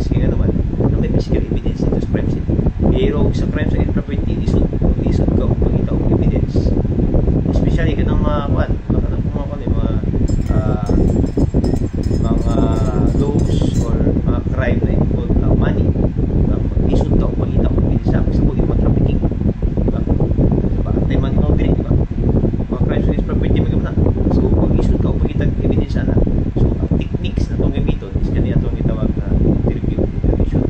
kaya naman na may physical evidence dito sa crime scene. Pero sa crime scene property, isod ka o pangita o evidence. Especially ka ng mga kwan, mga laws or mga crime na involve money. Mag-isod ka o pangita o evidence sa sabog yung mga trafficking. Diba? Tayo money laundering, diba? Mga crime scene property maganda. So, mag-isod ka o pangita evidence na. So, ang techniques na itong gamiton is kanina itong itawag na interview, interrogation.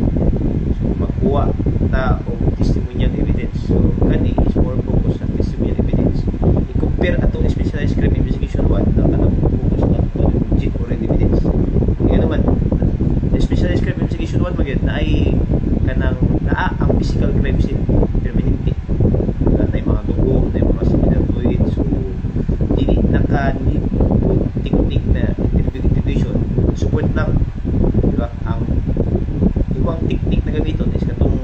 So, magkuha ta o testimonial evidence. So, kani is more focused sa testimonial evidence. I-compare atong specialized crime investigation 1 na kanang focus na legit or evidence. Kaya naman, the specialized crime investigation 1 magiging na ay kanang naa ang physical crime scene permanente. Na yung mga dugo, na yung mga similar fluid. So, dili naka-need technique na interrogation. Support lang. Diba? Ang ibang technique na gamiton is katong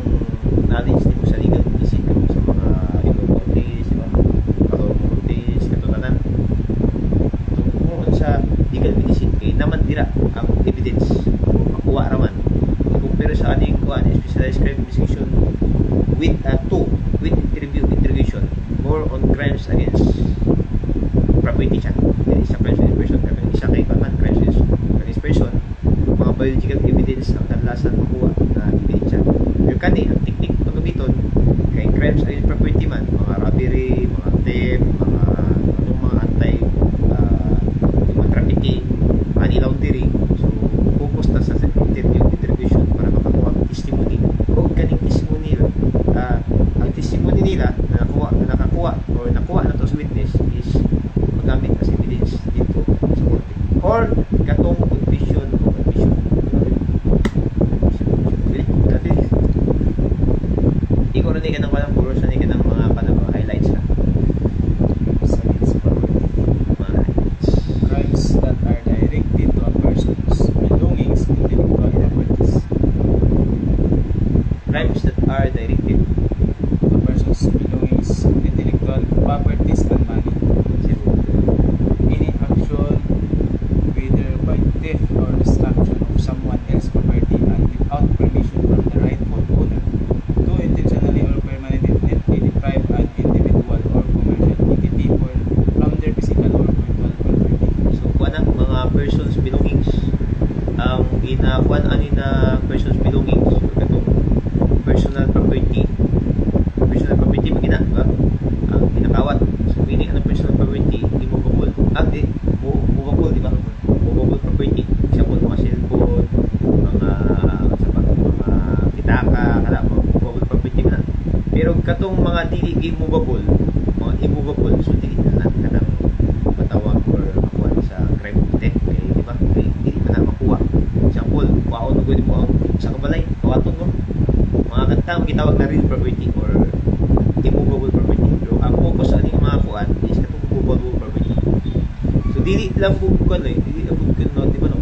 knowledge nimo sa legal medicine kamo sa mga ilo courtes, diba? Parol courtes, katutanan. Tungkol sa legal medicine kay naman dira ang evidence makuha raman. I-compare sa aning kuan specialized crime investigation with with interrogation more on crimes against property siya. Isa crimes against person, isa kay kaman crimes against person, mga biological evidence ang kadalasan makuha na ebidensya. Pero kani ang technique na gamiton kay crimes against property man, mga robbery, mga theft, mga antay mga trafficking, money laundering. So focus na sa interrogation para makakuha ang testimony o kaning testimony ang testimony nila na nakakuha or nakuha na to sa witness is magamit as evidence dito sa korte or katong confession o admission. Ikaw na ka ng walang puro sa ka ng mga highlights na crimes that are directed to a person's belongings, intellectual properties. Crimes that are directed To a person's belongings, intellectual properties, and money. Any action, whether by theft or destruction of someone else's property and without permission from the rightful owner, to intentionally or permanently deprive an individual or commercial entity from their physical or virtual property. so kuan ang mga person's belongings ang ginakuan ani na person's belongings o katong personal property magina ba ang ginakawat. So meaning ang personal property di mo babul mo babul, di ba? Mo babul property example mga cellphone, mga pitaka kada mo babul property na. Pero katong mga dili immovable, mga immovable, so dili na kanang matawag or makuha sa crime of theft, di ba? Dili na makuha. Example, kuhaon mo mo sa kabalay, kawaton mo. Mga kantang gitawag na real property or immovable property. Pero ang focus sa ating mga kuan is katong movable property. So dili lang bukan dili lang bukan no, di ba no,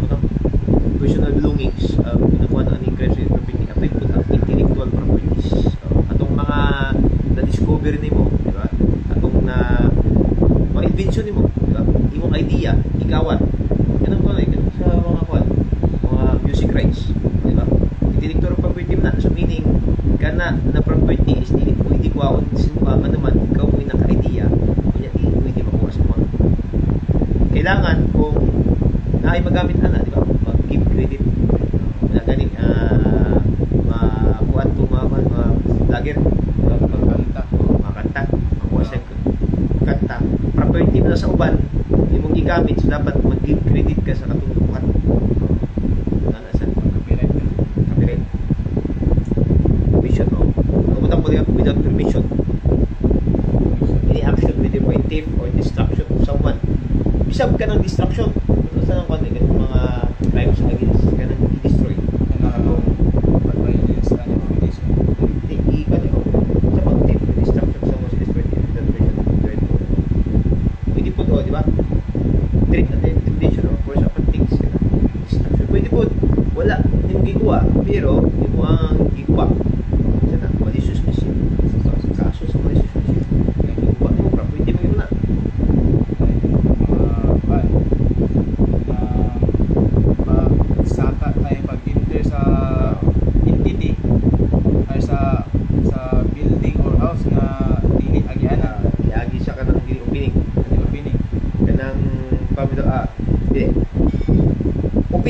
personal belongings ginakuha na aning crime property affected ang intellectual properties. Atong mga na-discover nimo, di ba? Atong mga invention nimo, di ba? Imong idea, igawat. Kanang kuan kanang sa mga kuan, mga music rights, di ba? Intellectual property na. So meaning kana na property is dili pwede kuhaon simba man naman ikaw mo naka-idea kunya di pwede makuha sa mga. Kailangan kung naay magamit ana, di ba? Mag-give credit na ganing makuha to mga vlogger, mga kanta, makuha sa kanta. Property na sa uban imong gigamit, so dapat mag-give credit ka sa katulungan. Without permission. Any action whether by theft or destruction of someone. Bisab ka ng destruction. Sa nang mga crimes against ka nang i-destroy. Violence and intimidation. Hindi ka nyo. Sa pag-theft or destruction of someone's property without permission of the right owner. Pwede po ito, di ba? Threat and intimidation or force upon things. Destruction. Pwede po. Wala. Hindi mo giguwa. Pero, hindi mo ang giguwa. Malicious mischief. Kaso sa malicious mischief, naging mo property mo yun na.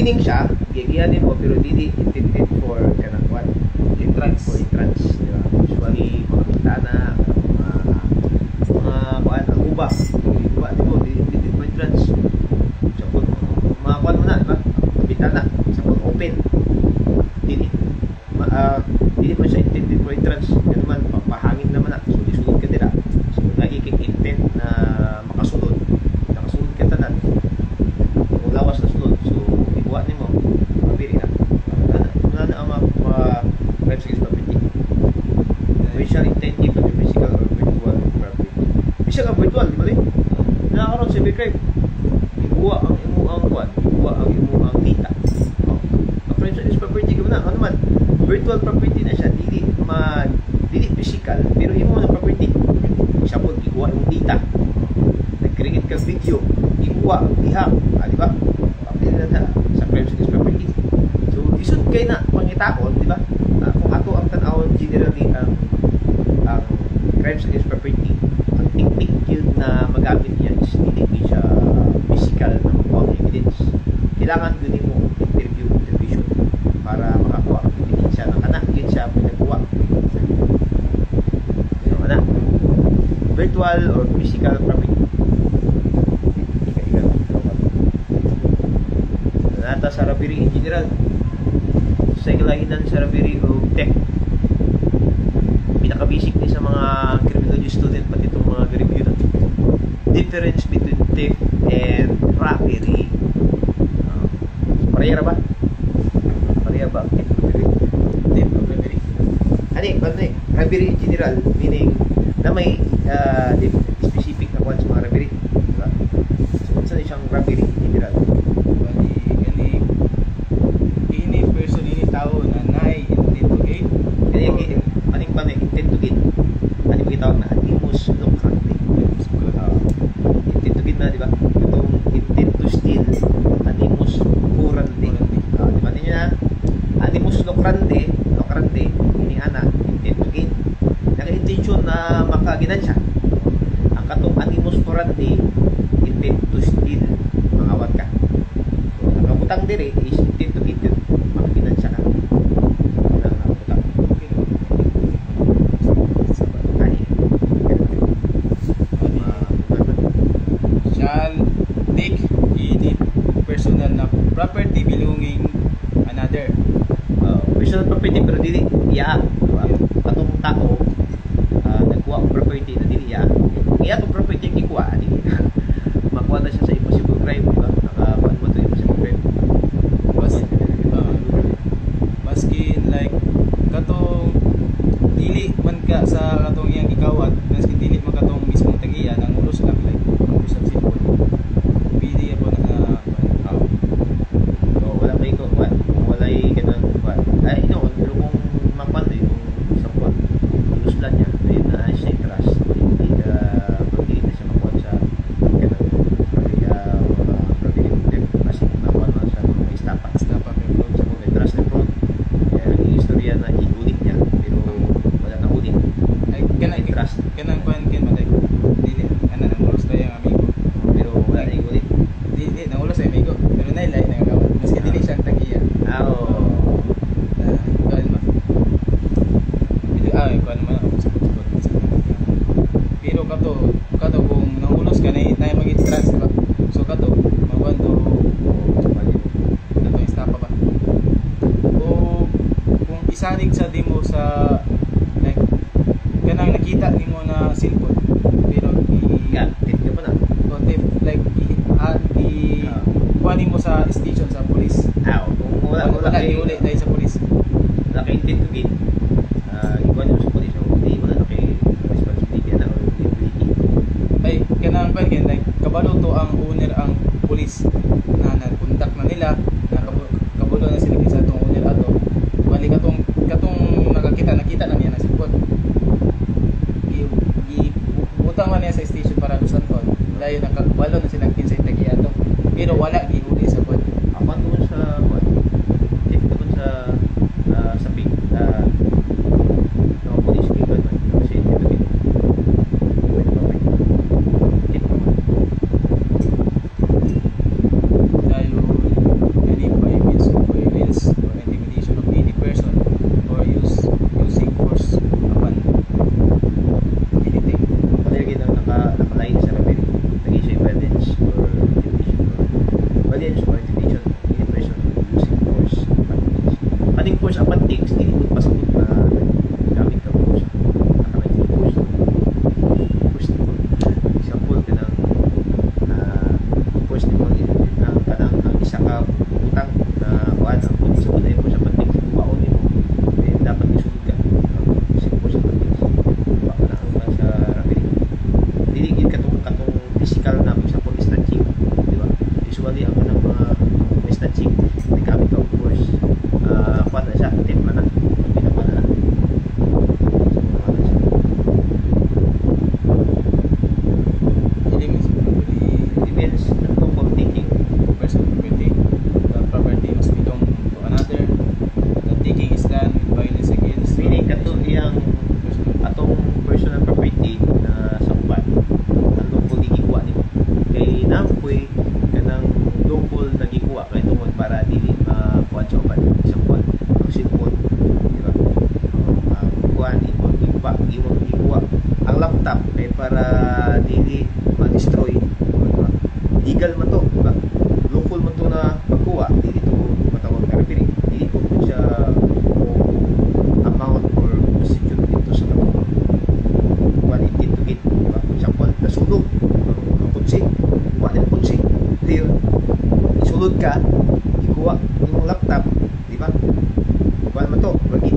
opening siya, gigiyanin mo pero dili intended for kanang what? Entrance. For entrance, di ba? Usually mga bintana, mga kuan, ang uba. Uba di mo, dili intended for entrance. So kung mga kuan mo na, di ba? Bintana, sa kung open. Dili dili mo siya intended for entrance. Yan naman, pahangin naman na. So isulod ka nila. So nagiging intent na makasulod. Nakasulod ka tanan. Kung lawas na sulod, so ikuha ni mo, mabiri na. Wala na ang mga crimes against property. Which are intended to be physical or virtual property. Bisa ka virtual, di ba rin? Nakakaroon sa cybercrime. Ikuha ang imo ang kuan, ikuha ang imo ang data. Ang crimes against property ka na, ano man, virtual property na siya, dili physical, pero imo ang property. Example, ikuha imong data. Nag-create ka video, ikuha, ihang, di ba? Papili na sa crimes against property. So, isod kay na pangitaon, di ba? Kung ato ang tanawon generally ang crimes against property, ang technique yun na magamit niya is hindi siya physical na makuha ang evidence. Kailangan yun mo interviewation para makakuha ang ebidensya ng anak. Yun siya pinagkuha. So, anak, virtual or physical property. Nata sa Rabiri in general, sa kailangan sa Rabiri o tech, pinaka-basic ni sa mga criminology student pati itong mga review na difference between theft and robbery. Pareha ba? Pareha ba? Theft and robbery. Robbery in general, meaning na may specific na kwan sa mga robbery, diba? So, saan siyang robbery in general? Ini person, ini tao na naay intend to gain. Aning ba na intent to gain? Ano yung tawag na animus lucrandi? Intent to gain na, di ba? Itong intent to steal, animus curandi. Di ba ninyo na? Animus lucrandi, ini ana, intent to gain. Naka-intention na makaginansya. Ang katong animus curandi, intent to steal, mangawat ka. So, nakabutang diri is intent to gain yun. Makaginansya ka. Nakabutang. Shall take any personal na property belonging another. Personal property pero dili iya, diba? Atong tao nagkuha og property na dili iya. Iya tong property ang gikuha dili. Makuha na siya sa impossible crime, diba? Nakakuha mo to impossible crime. Maski like katong dili man ka sa katong iyang gikawat, maski dili man katong mismong tag-iya nang ulos lang like usab sipon. Pili po na Wala may ko kuha. Wala kanang kuha. Ay no, pero kung mapan kung sa kuha, uluslan niya, ayun na siya trust. Hindi na siya makuha sa kanang probability kasi nakuha na sa mga istapa. Sa mga trust na fraud. Kaya ang istorya na iulit niya, pero wala na ulit. ay kanang kuan ken matay. Dili ana nang ulos tayo ang amigo. Pero wala na iulit. Dili nang ulos ay amigo, pero nailay nang gawat. Maski dili siyang tag-iya. Kuan ba? Dili kuan man ako sa pagkot. Pero kato kung nangulos ka na mag-trust ba. So kato magwan to istapa ba. O kung isalig sa demo sa like kanang nakita nimo na cellphone pero tip ka pa na. like kuhanin mo sa station sa police. Kung wala iuli dahil sa police. Naka-intent to gain, iwan nyo sa police, hindi mo na naki-responsibility na or liability. Ay kanang kuan like kabalo to ang owner ang police na nag-contact na nila na kabulo na sila sa atong owner ato. Bali katong nakita na niya na cellphone. Butang man niya sa station para lusan ko. Dayon nakabalo na silang kinsay tagi ato. Pero wala giuli sa pod. Apan doon sa if doon sa big no police people man kasi ito din. Tip naman. Dayon any by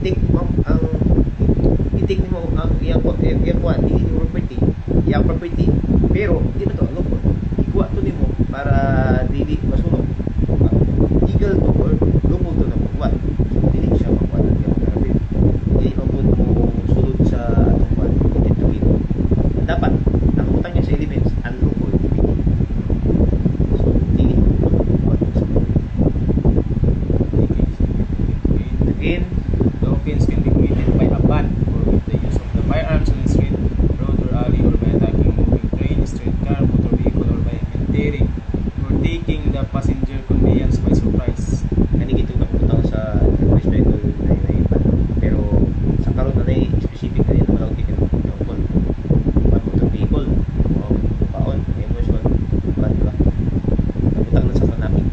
itik ang itik nimo ang iyang kuan dili ni property, iyang property, pero di na to loko. Ikuha to nimo para dili masunog. Legal to or loko to na kuha. Dili siya makuha ng iyang grabe. Dili mabud mo sulod sa atong kuan dito. Dapat ang utang niya sa elements unlawful activity. So dili mo kuha sa Again, the offense can be committed by a ban or with the use of the firearms on the street, road or alley, or by attacking a moving train, streetcar, motor vehicle, or by entering or taking the passenger conveyance by surprise. Kani gito na putang sa respeto na iba. Pero sa karon na nay specific na yun malaw tikin ng call. Motor vehicle, paon, emotion, ba diba? Putang na sa panapit.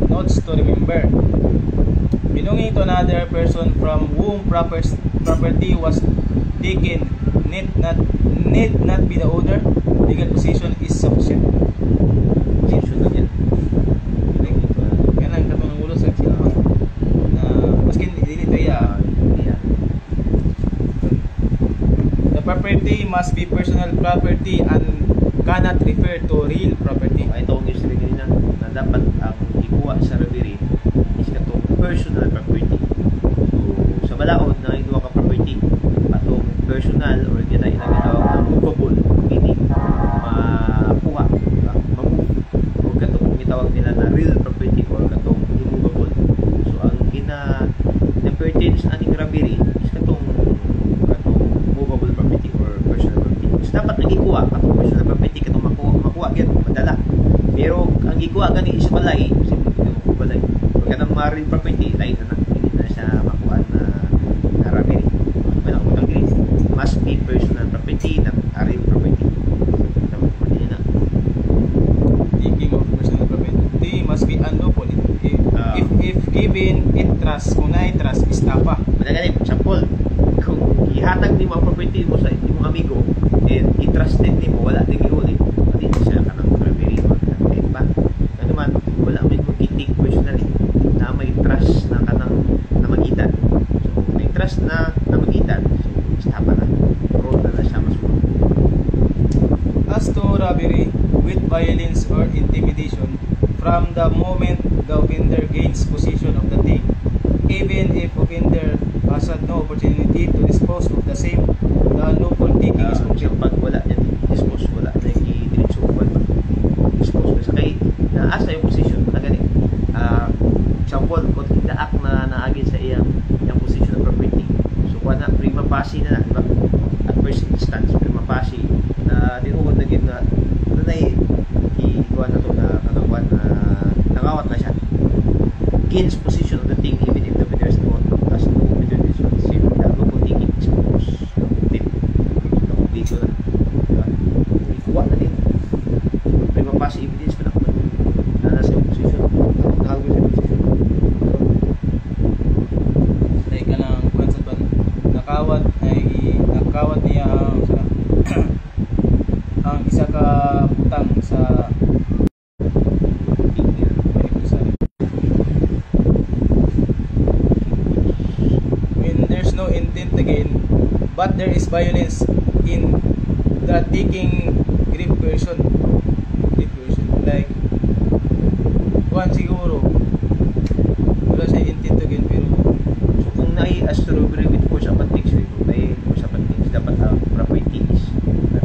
Notes to remember. Belonging to another person from whom property was taken need not be the owner. Legal possession is sufficient. Position na yan. Yan ang katong ng ulo sa sila na maskin dili to iya. The property must be personal property and cannot refer to real property. Ito ang history ganina na dapat ang ikuha sa robbery is katong personal property. So sa balaod na iduha ka property atong personal or kita inagitawag na movable ini makuha diba? Mamove o katong gitawag nila na real property or katong immovable. So ang pertains aning robbery is katong movable property or personal property. So dapat ang ikuha katong personal property katong makuha gyud madala. Pero ang ikuha gani is balay, balay. Pag kanang real property lain na hindi na siya makuha na robbery. Wala ko tang grade. Must be personal property not real property. Tama po din na. Taking of personal property must be unlawful if given it trust. Kung na trust estafa. Madagalit, example, kung ihatag nimo ang property mo sa imong amigo and i-trusted nimo wala ding giuli, pati siya kanang robbery ba? Ano man, wala man mo itik personally na may trust na kanang namagitan. So, may trust na namagitan, so estafa na. Road na siya mas mo. As to robbery with violence or intimidation, from the moment the offender gains possession of the thing, even if offender has had no opportunity to dispose of the same, the unlawful taking is complete. Pag wala niya dispose, wala na yung i-diretso ba? Dispose sa kay naasa yung position na gani. Example, kung daak na naagin sa iyang position of property. So kuha na prima facie na, di ba? At first instance, prima facie na tinuod na gid na nanay ikuha na to na kanawan na nangawat na siya. Gains position of the thing even if the offender has no opportunity to save the local taking is close. Dito na. Diba? Ikuha na din. Prima facie evidence pa na nasa yung position. Nakagawin sa position. Like ka lang, kung sa ban, nakawat niya ang isa ka butang sa when there's no intent again, but there is violence in the taking grip version. Like kuan siguro wala siya intent again, pero So kung as to robbery with force upon takes, kung may force upon takes, dapat ang property is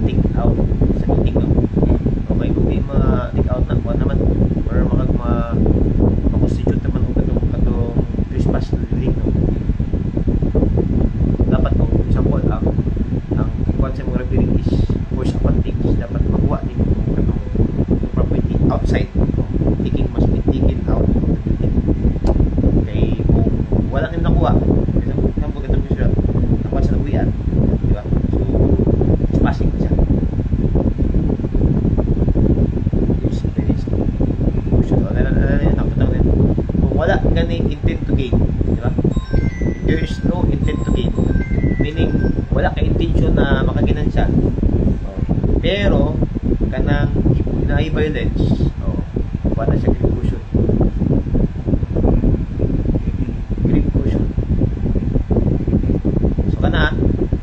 take out sa itik no. Okay, kung di ma-take out na, kuha naman or ma-constitute naman kung katong trespass na dilig no. Dapat kung example ang kuha sa mga robbery is force upon takes, dapat kanang inaay violence, wala siya grave caution. Grave caution. So kana,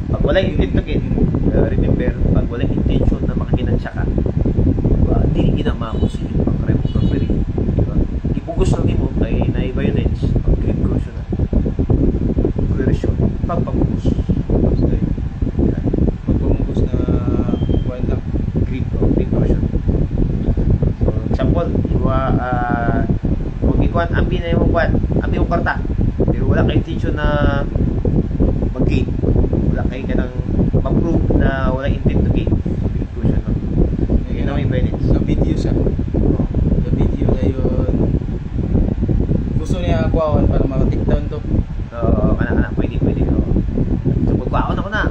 pag wala intent to gain, remember, pag wala intention na makakinansya ka, dili ginamako si pang crime of robbery, di ba? Ipugos lang nimo kay inaay violence, pag grave caution na. Coercion, pagpamugos. Pagpamugos na wala Grave caution. So, example, kung ikuan, ambi na yung kuan, ambi yung karta, pero wala kay intention na mag-gain. Wala kay kanang mag-prove na wala intent to gain. Grave caution. Yun na may violence. sa video siya. Sa video na yun. Gusto niya kuwaon para ma-take down to. Kana, pwede. So, pagkaon ako na.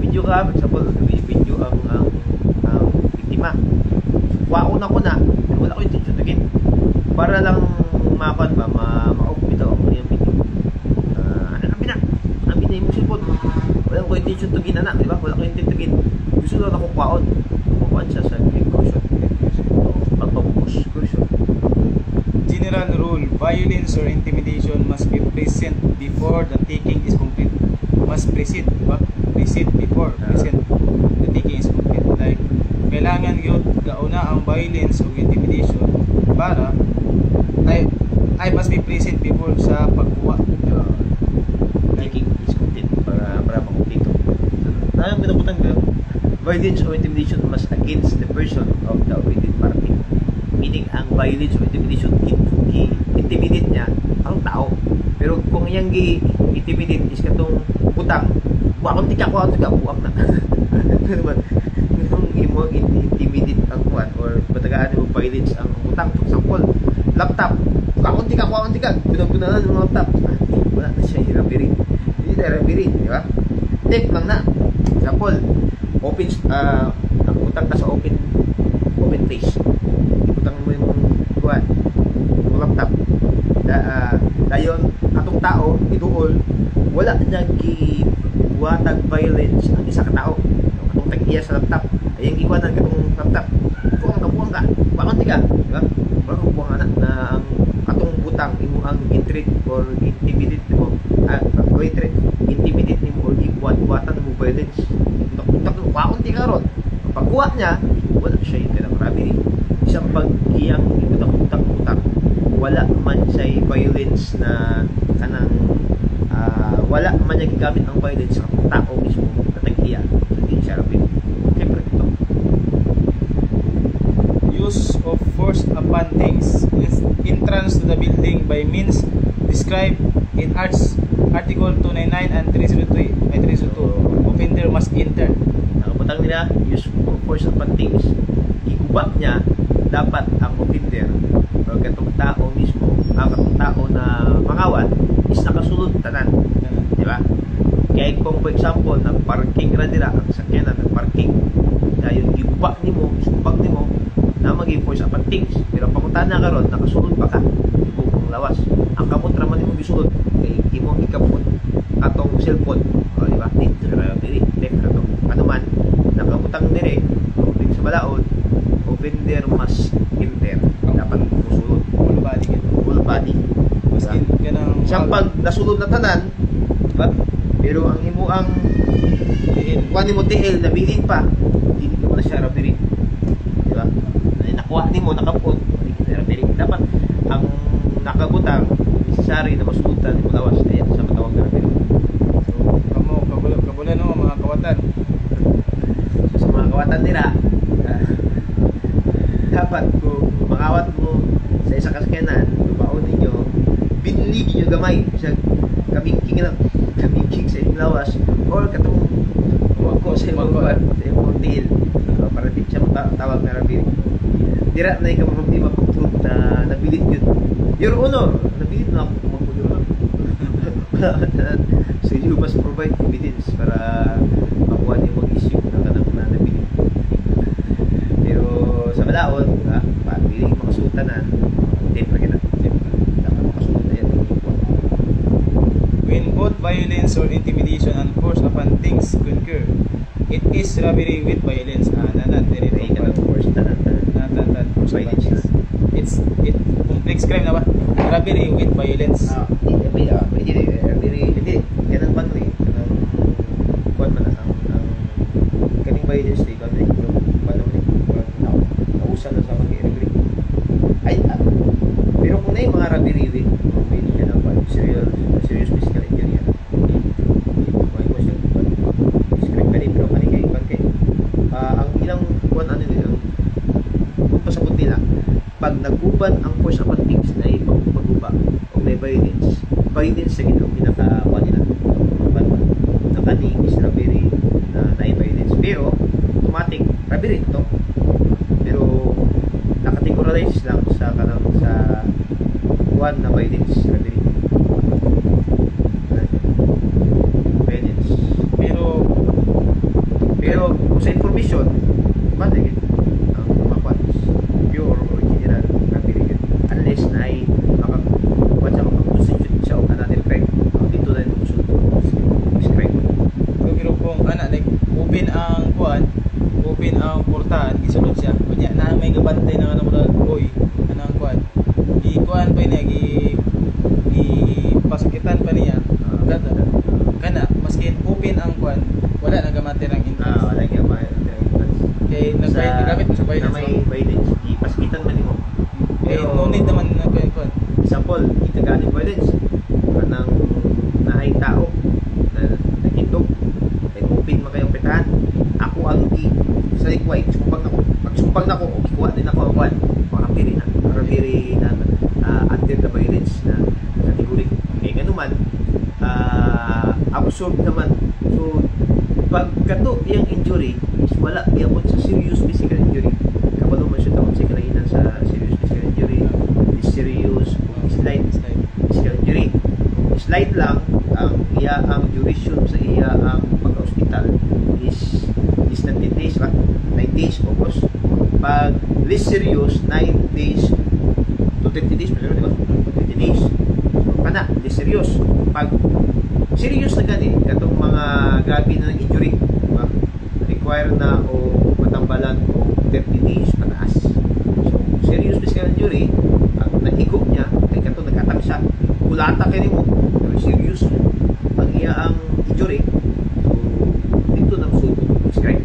Video ka, example, video ang biktima. Waon ako na, pero wala ko intention to gain. Para lang makon ba, ma-off ito ang yung video. Ambi na yung cellphone. Wala ko intention to gain, anak, di ba? Wala ko intention to gain. Gusto lang ako kwaon. Kukuhaan siya sa grave caution. Pagpapugos, caution. General rule, violence or intimidation must be present before the taking is complete. Must present, di ba? Present before, present the taking is complete. Like, kailangan yun gauna ang violence o intimidation para ay must be present before sa pagkuha. Taking is complete para makumpleto. Nang minabutan ka, violence or intimidation must against the person of the offended party. Meaning, ang violence or intimidation, i-intimidate niya ang tao. Pero kung yung i-intimidate is katong utang, wakon tika, buwak na. Kung i-intimidate ang kuwan or matagaan mo violence ang utang, for example, laptop, wakon tika, gunang-gunahan ng laptop. Wala na siya i-robbery. Hindi na robbery, di ba? Tape lang na. Example, open, ang utang ka sa open place. Utang mo yung kuwan, yung laptop. Dayon, atong tao, iduol, wala niya giwatag violence ang isa ka tao. Atong tag-iya sa laptop, ayang giwanan ka itong laptop. Buwang ka. Bakit ka? Diba? Parang buwang anak na ang atong butang, imo ang intreat or intimidate mo. Intimidate mo or giwatan mo violence. Bakit ka ron? Pagkuha niya, wala siya yung kanang robbery. Isang pag-iyang ibutak-utak-utak, wala man siya violence na kanang wala man niya gigamit ang violence sa tao mismo na tag-iya. Hindi siya robbery. Siyempre ito. Use of force upon things. Entrance to the building by means described in Article 299 and 302. Offender must enter. Nakapatang nila, use of force upon things. Iguba niya, dapat ang offender o katong tao mismo, katong tao na mangawat is nakasulod tanan. Di ba? Kaya kung for example, nag-parking na nila ang sakyanan, nag-parking. Kaya yung iguba nimo, sumpag nimo, na mag-force upon things. Pero pamuntahan na karon, nakasulod pa ka. Ibukong lawas. Ang kamot raman nimo gisulod, kay imo ikapon atong cellphone. O, di ba? Dito na diri, left na to. Ano man, nakabutang dire, sa balaod, offender must enter. Dapat musulod. Full body ito. Full body. Maskin ka ng Siyang pag nasulod na tanan, diba? Pero ang imo ang kuha mo TL, nabilin pa, hindi mo na siya robbery. Diba? Nakuha ni mo, nakapon, hindi ka na robbery. Dapat ang nakabutang, necessary na masulutan mo lawas. Kaya sa matawag na robbery. So, kabulan no, mga kawatan. So, sa mga kawatan nila, dapat kung makawat mo sa isa kaskenan, lupaon ninyo, binlig nyo gamay sa kamingking sa inyong lawas or katong wako sa imong deal para di siya tawag na robbery. Dira na ikaw di mapag-prove na nabilit yun. Your Honor, nabilit na ako kumapulong. So you must provide evidence para makuha niyo mag-issue na kanang na nabilit. Pero sa balaod, pili makasutanan, tape na kita. Dapat makasutan na yan. When both violence or intimidation and force upon things concur, it is robbery with violence. Nanan, Violence. It complex crime na ba? Robbery with violence. Hindi. Ganun ba ito eh? Kuwan man ang kaning violence day, kami yung paano ni nausan na sa mag-i-agree. Pero kung na yung mga robbery with pwede ka na serious physical injury yan. Kuwan ko siya. Describe ka rin, pero kani kay ang ilang kuwan ano nila, kung pasabot nila, pag nagkuban ang force upon things na ipagpaguba o may violence sa ginang pinaka-kuwan nila. Nakaning is robbery na violence. Pero, automatic, robbery ito. Pero, nakategorize lang sa kanang sa one na violence, robbery. Violence. Pero, kung sa information, bakit ang mga quants, pure or general robbery yun. Unless na ay makakonstitute siya o another crime. Dito na ito describe. Pero kung like open ang portahan, gisulod siya. Kunya na may gabantay ng boy, anang kuan. Kuan pa niya pasakitan pa niya. Kana maski open ang kuan, wala na gamante ng entrance. Wala gamay. Kay nagbayad mo sa violence. May violence, ipaskitan man nimo. Pero no need naman na kuan. Example, kita galing violence. Kanang naay tao na nagindog, kay open man kayong petahan. Ako ang sa likway, sumpag nako, kuha din ako ang kuan. Marabiri na under the violence na category. Kaya ganun man, absorb naman. So, pag kato yung injury, wala iyabot sa serious physical injury. Kabalo man siya taon sa kalahinan sa serious physical injury, serious slight physical injury. Slight lang ang duration sa ang pagka-hospital is 19 days ba? 9 days focus. Pag less serious, 9 days to 30 days, di ba? 30 days. So, kana, less serious. Pag serious na gani, katong mga grabe na ng injury, diba? Require na o matambalan o 30 days pataas. So, serious physical injury, ang nahigo niya, kay katong nag-attack siya, kulata kayo mo, pero serious ang ang injury. So, dito na so describe.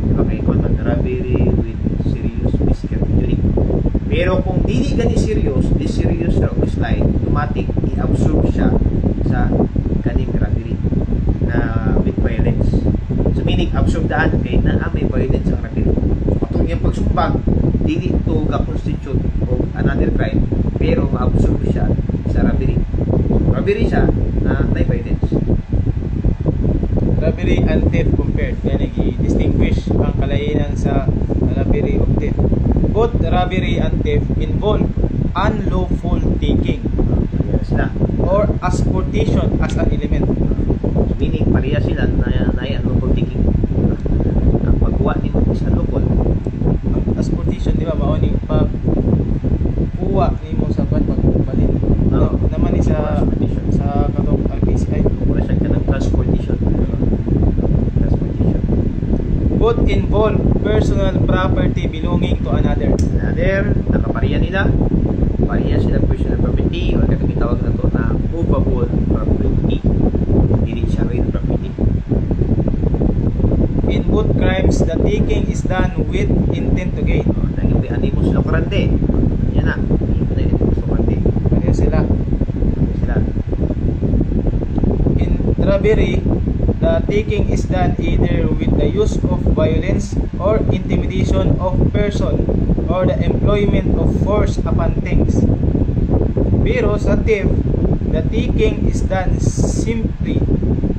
Diba kayo kung robbery with serious physical injury. Pero kung dili gani serious, di serious na slide, automatic i-absorb siya sa kaning robbery na with violence. So meaning absorb daan kay naa may violence ang robbery. Patong yung pagsumbag, dili to ga-constitute of another crime, pero ma-absorb siya sa robbery. Robbery siya na may violence. Robbery and theft compared. Kaya nag-distinguish ang kalahinan sa robbery of theft. Both robbery and theft involve unlawful taking Sila. or asportation as an element. Meaning, pareha sila na unlawful taking. Ang pagkuha ni mo is unlawful. Ang asportation, di ba, maoning pagkuha ni mo sa pagbalin. Naman ni sa katong RPCI. Mura siya ka ng transportation. Both involve personal property belonging to another. Nakapareha nila. Pareha sila personal property o katawag na to na movable property. Dili siya real property. In both crimes, the taking is done with intent to gain. Naging mo sila kurante. Yan na. Hindi mo sila kurante. Pareha sila. In robbery, the taking is done either with the use of violence or intimidation of person or the employment of force upon things. Pero sa theft, the taking is done simply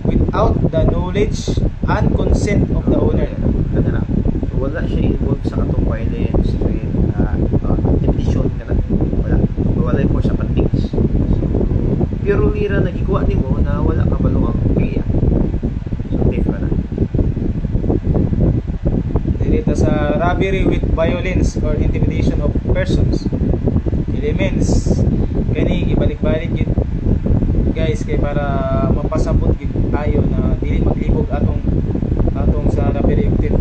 without the knowledge and consent of the owner. Na. Wala siya involved sa katong violence, intimidation ka na. Wala yung force upon things. So, pero lira nagikuha ni mo na wala ka balo ang kaya. So, theft ka na. Dito sa robbery with violence or intimidation of persons, elements kani ibalik-balik yun guys kay para mapasabot gid tayo na dili maglibog atong sa robbery of theft.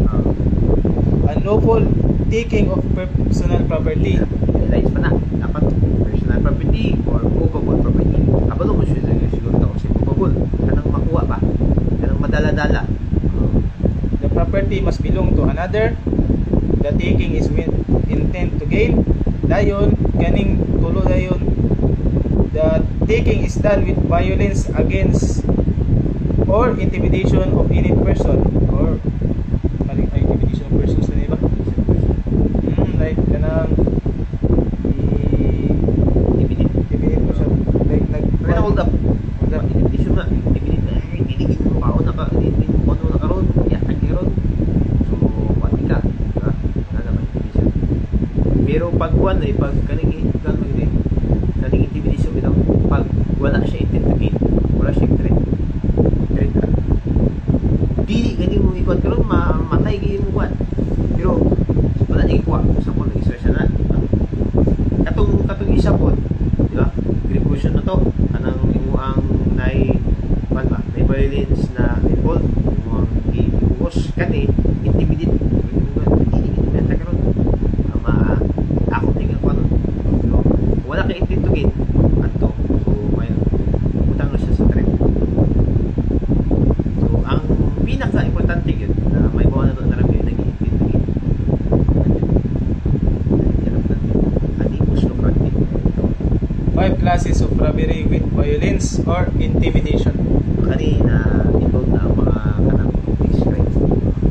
Unlawful taking of personal property. Lights pa na. Dapat personal property or movable property. Kabalo mo siya siguro ito kasi movable. Kanang makuha pa. Kanang madala-dala. The property must belong to another. The taking is with intent to gain. Dayon, kaning tulo dayon. The taking is done with violence against or intimidation of any person or intimidation of persons na diba? Like kanang intimidate mo siya. Like Kaya hold up. Intimidation nga. Intimidate. Intimidate mo kao. Intimidate mo ano nakaroon. Yakan karoon. So, pati ka. Diba? Wala naman intimidation. Pero pag one eh, pag kaning intimidation ito, pag wala siya intent to gain, wala siya threat ka. Dili ganyan mo ikuan karon mamatay ganyan mo kuan. Pero wala niya ikuha sa po nag-stress na. Katong isa po, di ba? Precaution na to. Kanang imo ang nay violence na involved, imo ang gibuhos kani intimidate. Dili karon. Ako tingin ko ano. Wala ka intent to gain ato. So may utang na siya sa threat. So ang pinaka-importante yun na may bawa na ito na rami nag-intent to gain. Five classes of robbery with violence or intimidation. Kanina involved na ang mga kanang police crime.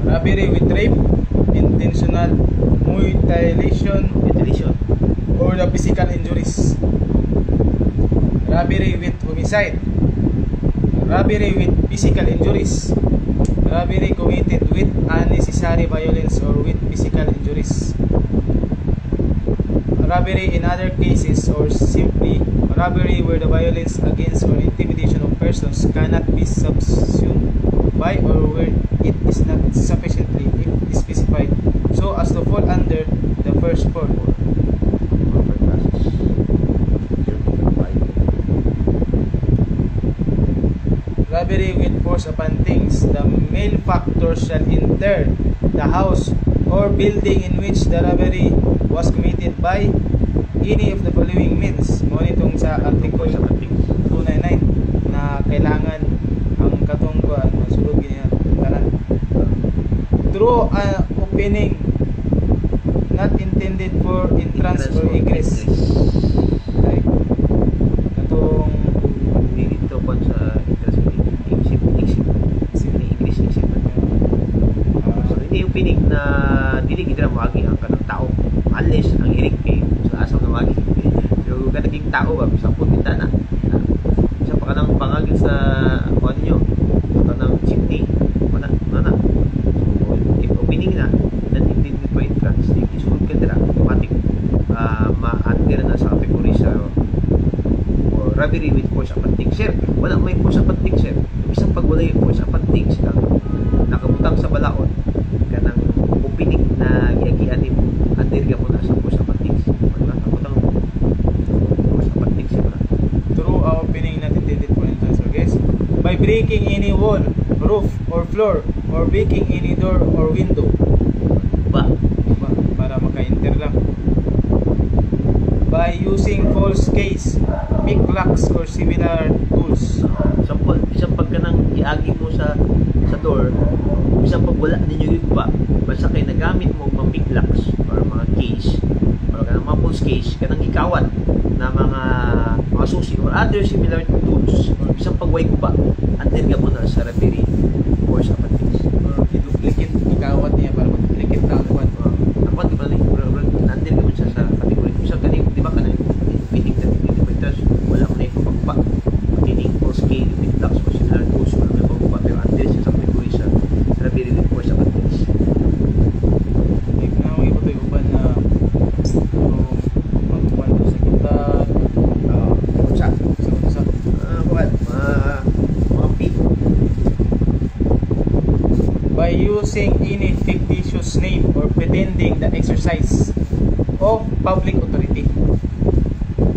Robbery with rape, intentional mutilation or the physical injuries. Robbery with homicide. Robbery with physical injuries. Robbery committed with unnecessary violence or with physical injuries. Robbery in other cases or simply robbery where the violence against or intimidation of persons cannot be subsumed by or where it is not sufficiently specified so as to fall under the first four. Robbery with force upon things. The malefactor shall enter the house or building in which the robbery was committed by any of the following means. Ngunitong sa Article 299 na kailangan ang katungkuan masulog niya tanan. Through an opening not intended for entrance or egress. Like katong dito pa sa exit. So hindi yung pinig na dili gid ra moagi ang kanang tao unless ang hirig kay sa asaw na moagi. Pero kadaging tao ba sa pud bintana. Sa pa kanang pangagi sa kuan niyo. Kanang chimney. Mana. So if opening na then intended for entrance, isulod ka dira automatic ma-under na sa category sa robbery with force upon things. Sir, wala may force upon things, sir. Isang pag wala yung force upon things kang nakabutang sa balaod kanang opening na giagian nimo under ka mo na sa force upon things. Wala nakabutang force upon things sir. Through a opening not intended for entrance or guest by breaking any wall, roof or floor or breaking any door or window. Ba? Para maka-enter lang. By using false keys, picklocks or similar tools. Sample, isang pag kanang iagi mo sa door, isang pag wala ninyo yung ba, basta kayo nagamit mo mga picklocks or mga keys or kanang mga false keys, kanang ikawat na mga susi or other similar tools or isang pag way ba, until ka mo na sa robbery or sa patis. Or i-duplicate, ikawat niya para mag-duplicate na ang kwan. Ako, di ba na until ka mo siya sa category. Isang kanang, di ba kanang pinig na picklocks, wala mo na yung pagpa. Pinig, false key, picklocks or similar tools, wala mo yung pagpa. Pero until siya sa category sa robbery or sa patis. Ikaw, iba ito yung uban na magkuhan doon sa kita. Mga people. By using any fictitious name or pretending the exercise of public authority.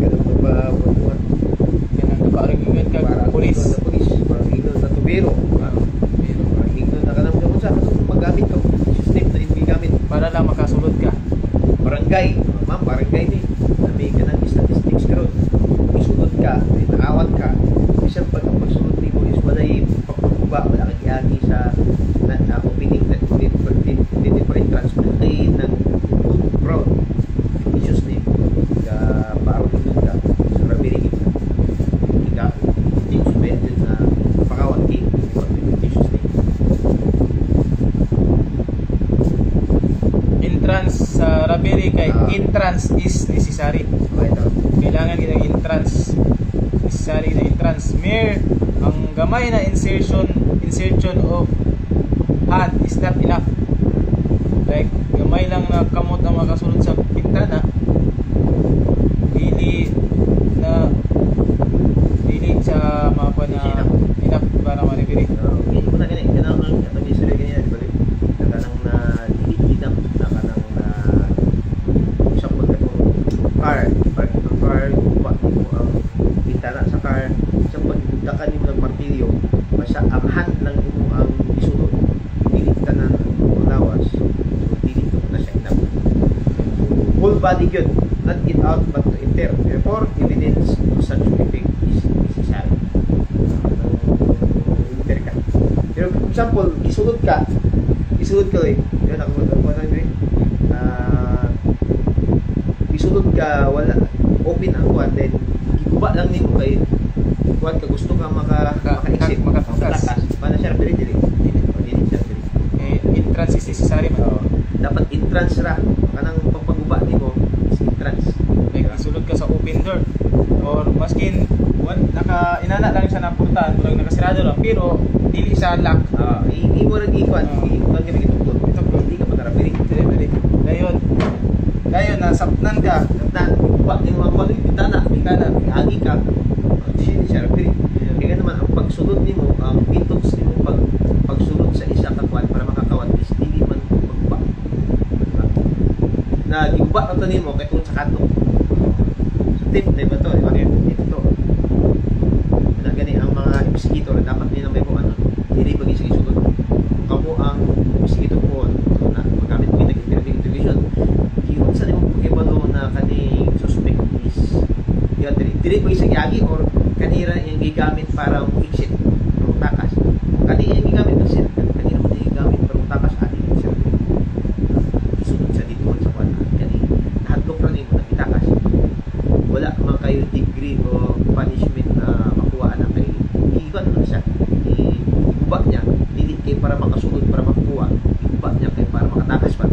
Ganun ba buwan? Kanang kaparingan ka pulis. Parang ignon na tubero. Parang ignon na kanang gamot sa magamit ko. System na hindi gamit. Para lang makasulod ka. barangay, ma'am, barangay ni. May ka ng statistics karon. Isunod ka, may nakawat ka. Isang pagsunod ni mo is walay pagpaguba, wala kang iagi sa opening na different transport ay ng proud issues ni ka para tundog ka sa rabiri ika team suspended na pakawat king issues ni Entrance sa Rabiri kay entrance is necessary. okay daw Kailangan kita entrance. Necessary na entrance. Mere ang gamay na insertion of hand is not enough. Like gamay lang na kamot ang makasulod sa bintana. Dili sa mapa na enough para ma-referee. hindi ko na ganyan kanang ang atong history ganyan di ba kanang na dili-dili na kanang na isang car pa mo ang bintana sa car isang pagdakan nimo ng martilyo basta ang hand lang imo ang isunod dili ka na lawas so dili ko na siya enough full body yun not in out but to enter therefore evidence of such effect is necessary enter ka pero for example isunod ka yun ako isunod ka wala open ang kuwan then giguba lang nimo kay kuwan ka gusto ka maka-exit makatakas. paano siya dili dili siya dili Entrance is necessary man. dapat entrance ra kanang pagpaguba nimo is entrance Like isulod ka sa open door or maskin inana lang siya na purtahan murag nakasirado lang pero dili siya lock. hindi mo rin ikuan ikuan kami gitugtog hindi ka matarapiri Dayon nasapnan ka. na guba nimo ang kuwan bintana agi ka hindi siya rapiri kaya naman ang pagsulod nimo ang methods nimo pagsulod sa isa ka kuwan para makakawat is dili man pagguba diba? Na giguba ka nimo kay kung sa kanto so tip na ba to diba ito to na gani ang mga investigator dapat nila may kung ano dili pag isulod kamo ang investigator po so, na magamit mo yung interrogation kiyon sa nimo pag-ebalo na kaning suspect is yun dili pag isagyagi or kanira yung gigamit para exit pero takas kanira yung gigamit ng sir kanira mo yung gigamit para takas atin yung sir isunod sa dito sa kwan kanira nahadlok na nimo na itakas wala man kayo degree o punishment na makuha na kay iwan na siya iguba niya dili kay para makasunod para makuha iguba niya kay para makatakas pa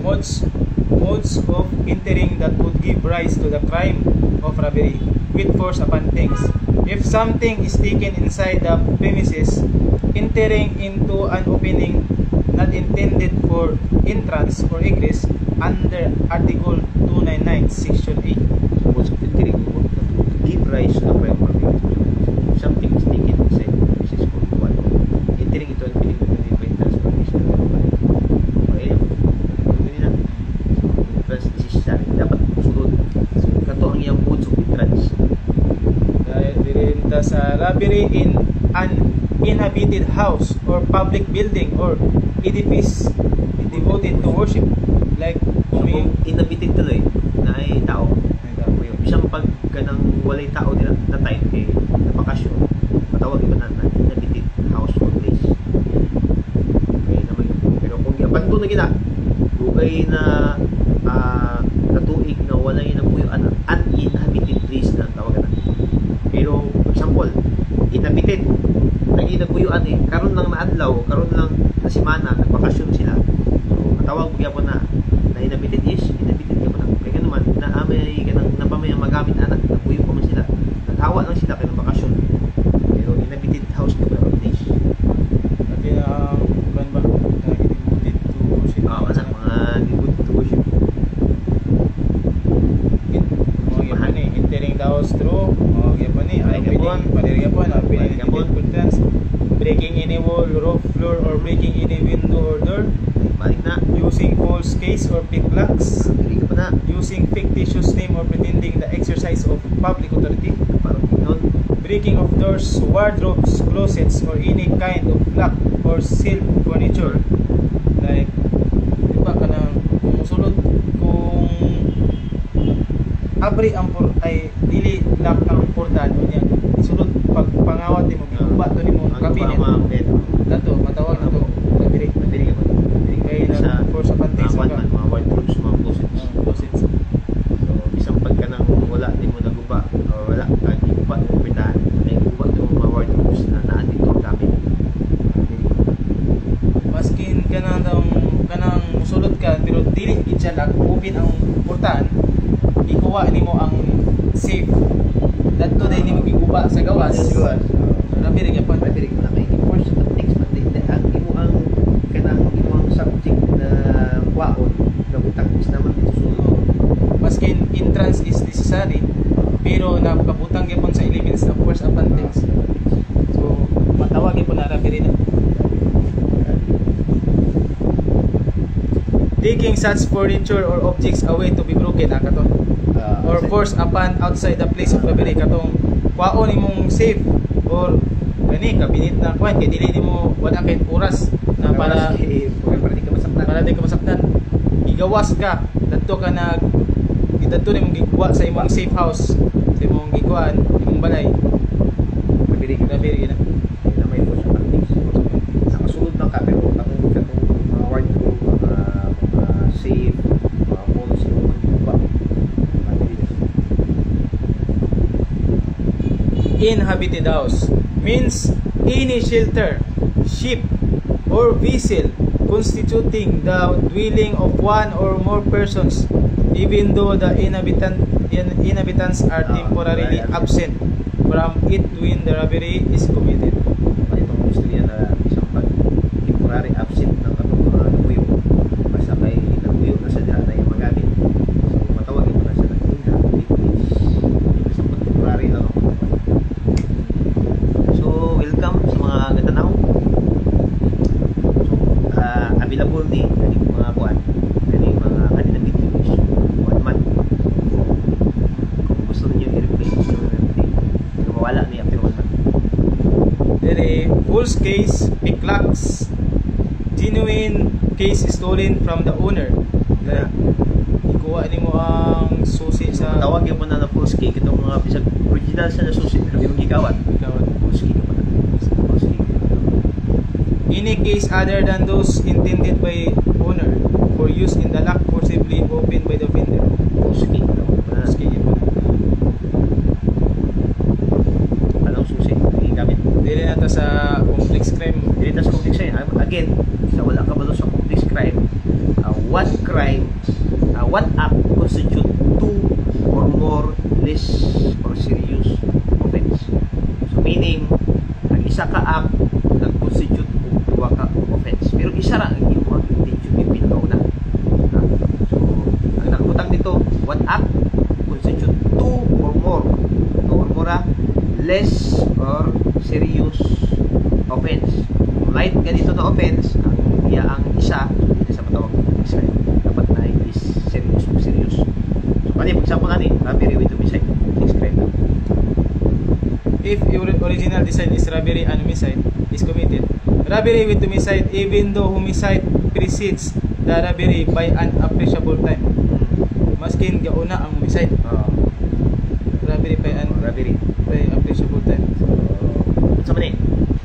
Modes of entering that would give rise to the crime of robbery with force upon things. If something is taken inside the premises, entering into an opening not intended for entrance or egress under Article 299, Section 8. modes of entering give rise to the crime of robbery. Something is taken inside the premises for one entering into an opening not intended for entrance or egress under entrance is necessary dapat sunod kato ang iyang modes of entrance Dahil dirinta sa robbery in an inhabited house or public building or edifice devoted to worship. Like so kung inhabited tuloy na ay tao isang pag kanang walay tao nila na time kay napakasyon matawag iba na inhabited house or place okay naman yun pero kung abanto na gina bugay na natuig na walay na puyo uninhabited place na ang tawagan na pero for example inhabited naging nagpuyuan karon lang naadlaw karon lang na semana nagbakasyon sila so matawag po na inhabited is inhabited ka na kaya naman na amay kanang napamay magamit anak napuyo pa man sila naghawa lang sila kay bakasyon pero inhabited house ka ba place Pati na ban ba devoted to worship. anak mga devoted to worship Entering the house through breaking any wall, roof, floor, or breaking any window or door, balik na using false case or picklocks, hindi ka pa na using fictitious name or pretending the exercise of public authority, parang tingnon breaking of doors, wardrobes, closets, or any kind of lock or sealed furniture. Like, di ba ka nang abri ang ay dili lock ang portal unya sulod pag pangawat nimo giguba to nimo kabinet dato matawag na to labiri kay na for sa pantis mga wardrobes, mga closets. So isang pagka nang wala di mo naguba o wala ka giguba mo pintahan ay guba to mga wardrobes na naan dito ang gamit. maskin kanang musulod ka pero dili gid siya lock open ang portahan ikuha nimo ang safe dadto dai nimo giguba sa gawas labiri gyapon Pwede ko na kay enforce sa text pati ang imo ang kanang imo ang subject na kwaon gabutang is naman dito sulod. maskin entrance is necessary pero nakabutang gyapon sa elements na force upon text so matawag gyapon na labiri na taking such furniture or objects away to be broken katon or force upon outside the place of labiri katong kwaon imong safe or gani kabinet na kuan kay dili nimo wala kay oras na para di ka masaktan. para di ka masaktan igawas ka dadto ka nag dadto nimo gikuha sa imong safe house sa imong gikuan imong balay labiri na na may force sa text. Nakasulod na ka pero katong mga wardrobe, mga safe, mga walls imo man giguba. inhabited house means any shelter, ship, or vessel constituting the dwelling of one or more persons, even though the inhabitants are temporarily absent from it when the robbery is committed. Itong istorya na isang pag temporary absent ng katong mga nabuyo basta kay nabuyo na sa diha na yung magamit. So matawag ito na sa inhabited place. Isang pag temporary lang ako. So welcome sa mga gatanaw. So available ni kaning mga kuan kaning mga kaninang videos one month. Kung gusto niyo i-replace yung mawala ni after 1 month. Then false case, picklocks, genuine case stolen from the owner. Like, ikuha nimo ang susi sa Tawag yung muna na false cake itong mga bisag original sa nasusi pero yung gigawat false cake pa na false cake. any case other than those intended by owner for use in the lock forcibly opened by the vendor. False cake False case yun. anong susi yung gamit Dili na ta sa complex crime. dito sa complex crime again sa wala ka ba sa complex crime what crime what act constitute two or more less or serious offense. So meaning ang isa ka act nag-constitute og duha ka offense pero isa ra ang imong intention yung pinakauna. So ang nakabutang dito what act constitute two or more less or serious offense. Kung light ganito na offense ang isa hindi sa matawag ng crime dapat na is serious. So kani for example ani robbery with homicide is crime na. If your original design is robbery and homicide is committed, robbery with homicide even though homicide precedes the robbery by an appreciable time. Maskin gauna ang homicide. Robbery by an Robbery. appreciable time. So man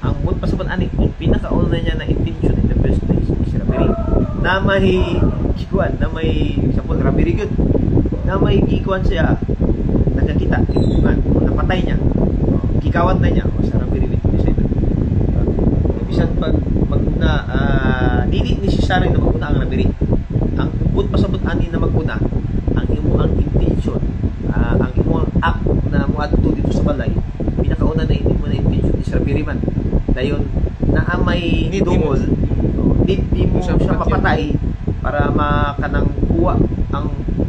ang mud pasabot ani yung pinakauna niya na intention in the first place is robbery. Na may kikuan, na may example robbery good. Na may kikuan siya nakakita kikuan napatay niya. Kikawat na niya o sa robbery with homicide. Bisan pag maguna dili necessary na maguna ang robbery. Ang mud pasabot ani na maguna ang imo ang intention ang imo ang act na moadto dito sa balay pinakauna na hindi mo na intention is robbery man dayon naa may Need dungol need mo siya siya papatay para makanang kuha ang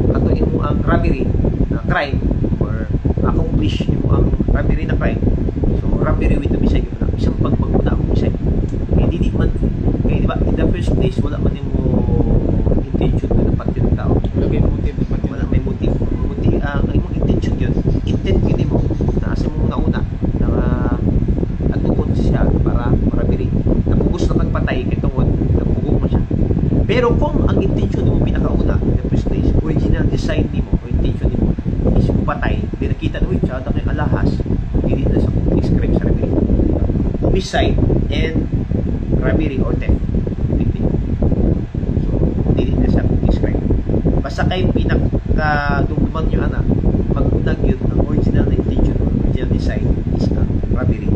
kato imo ang robbery na crime or accomplish mo ang robbery na crime. So robbery with homicide mo na isang pagpaguna ang homicide kaya di man kaya diba in the first place wala man mo intention na napatid ng tao Lagay motive di pati. wala may motive ang imong intention yun intent yun mo na asa mo nauna na atuon siya para marabiri napugos na pagpatay kitungod napugog mo siya pero kung ang intention mo pinakauna in the first place original design mo o intention mo is patay, di nakita na siya at may alahas, hindi na sa describe sa robbery. Homicide and robbery or theft. So, hindi na sa describe. Basta kayo pinaka-dumduman nyo ana, pag-unag yun, ang original na intention, original design is ang robbery.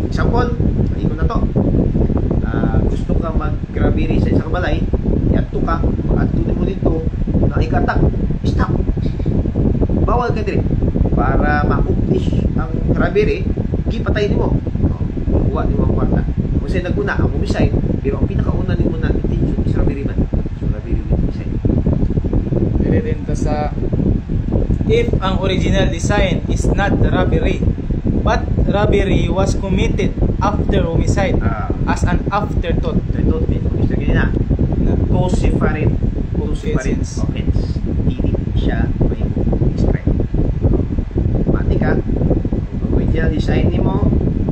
Example, ko na to. Gusto ka mag-robbery sa isang balay, yato ka, pag-atunin mo dito, na ikatak, stop. Bawal ka dire. Para ma-accomplish ang robbery, gipatay mo. Kuha ni mo ang kwarta. Kung sa'yo nag-una, ang homicide, pero ang pinakauna ni mo na intention is robbery man. So, robbery with homicide. Pwede din to sa if ang original design is not robbery, but robbery was committed after homicide as an afterthought. Afterthought din. Gusto ganyan na. Two separate offense. Hindi siya may describe. Mati ka, original design ni mo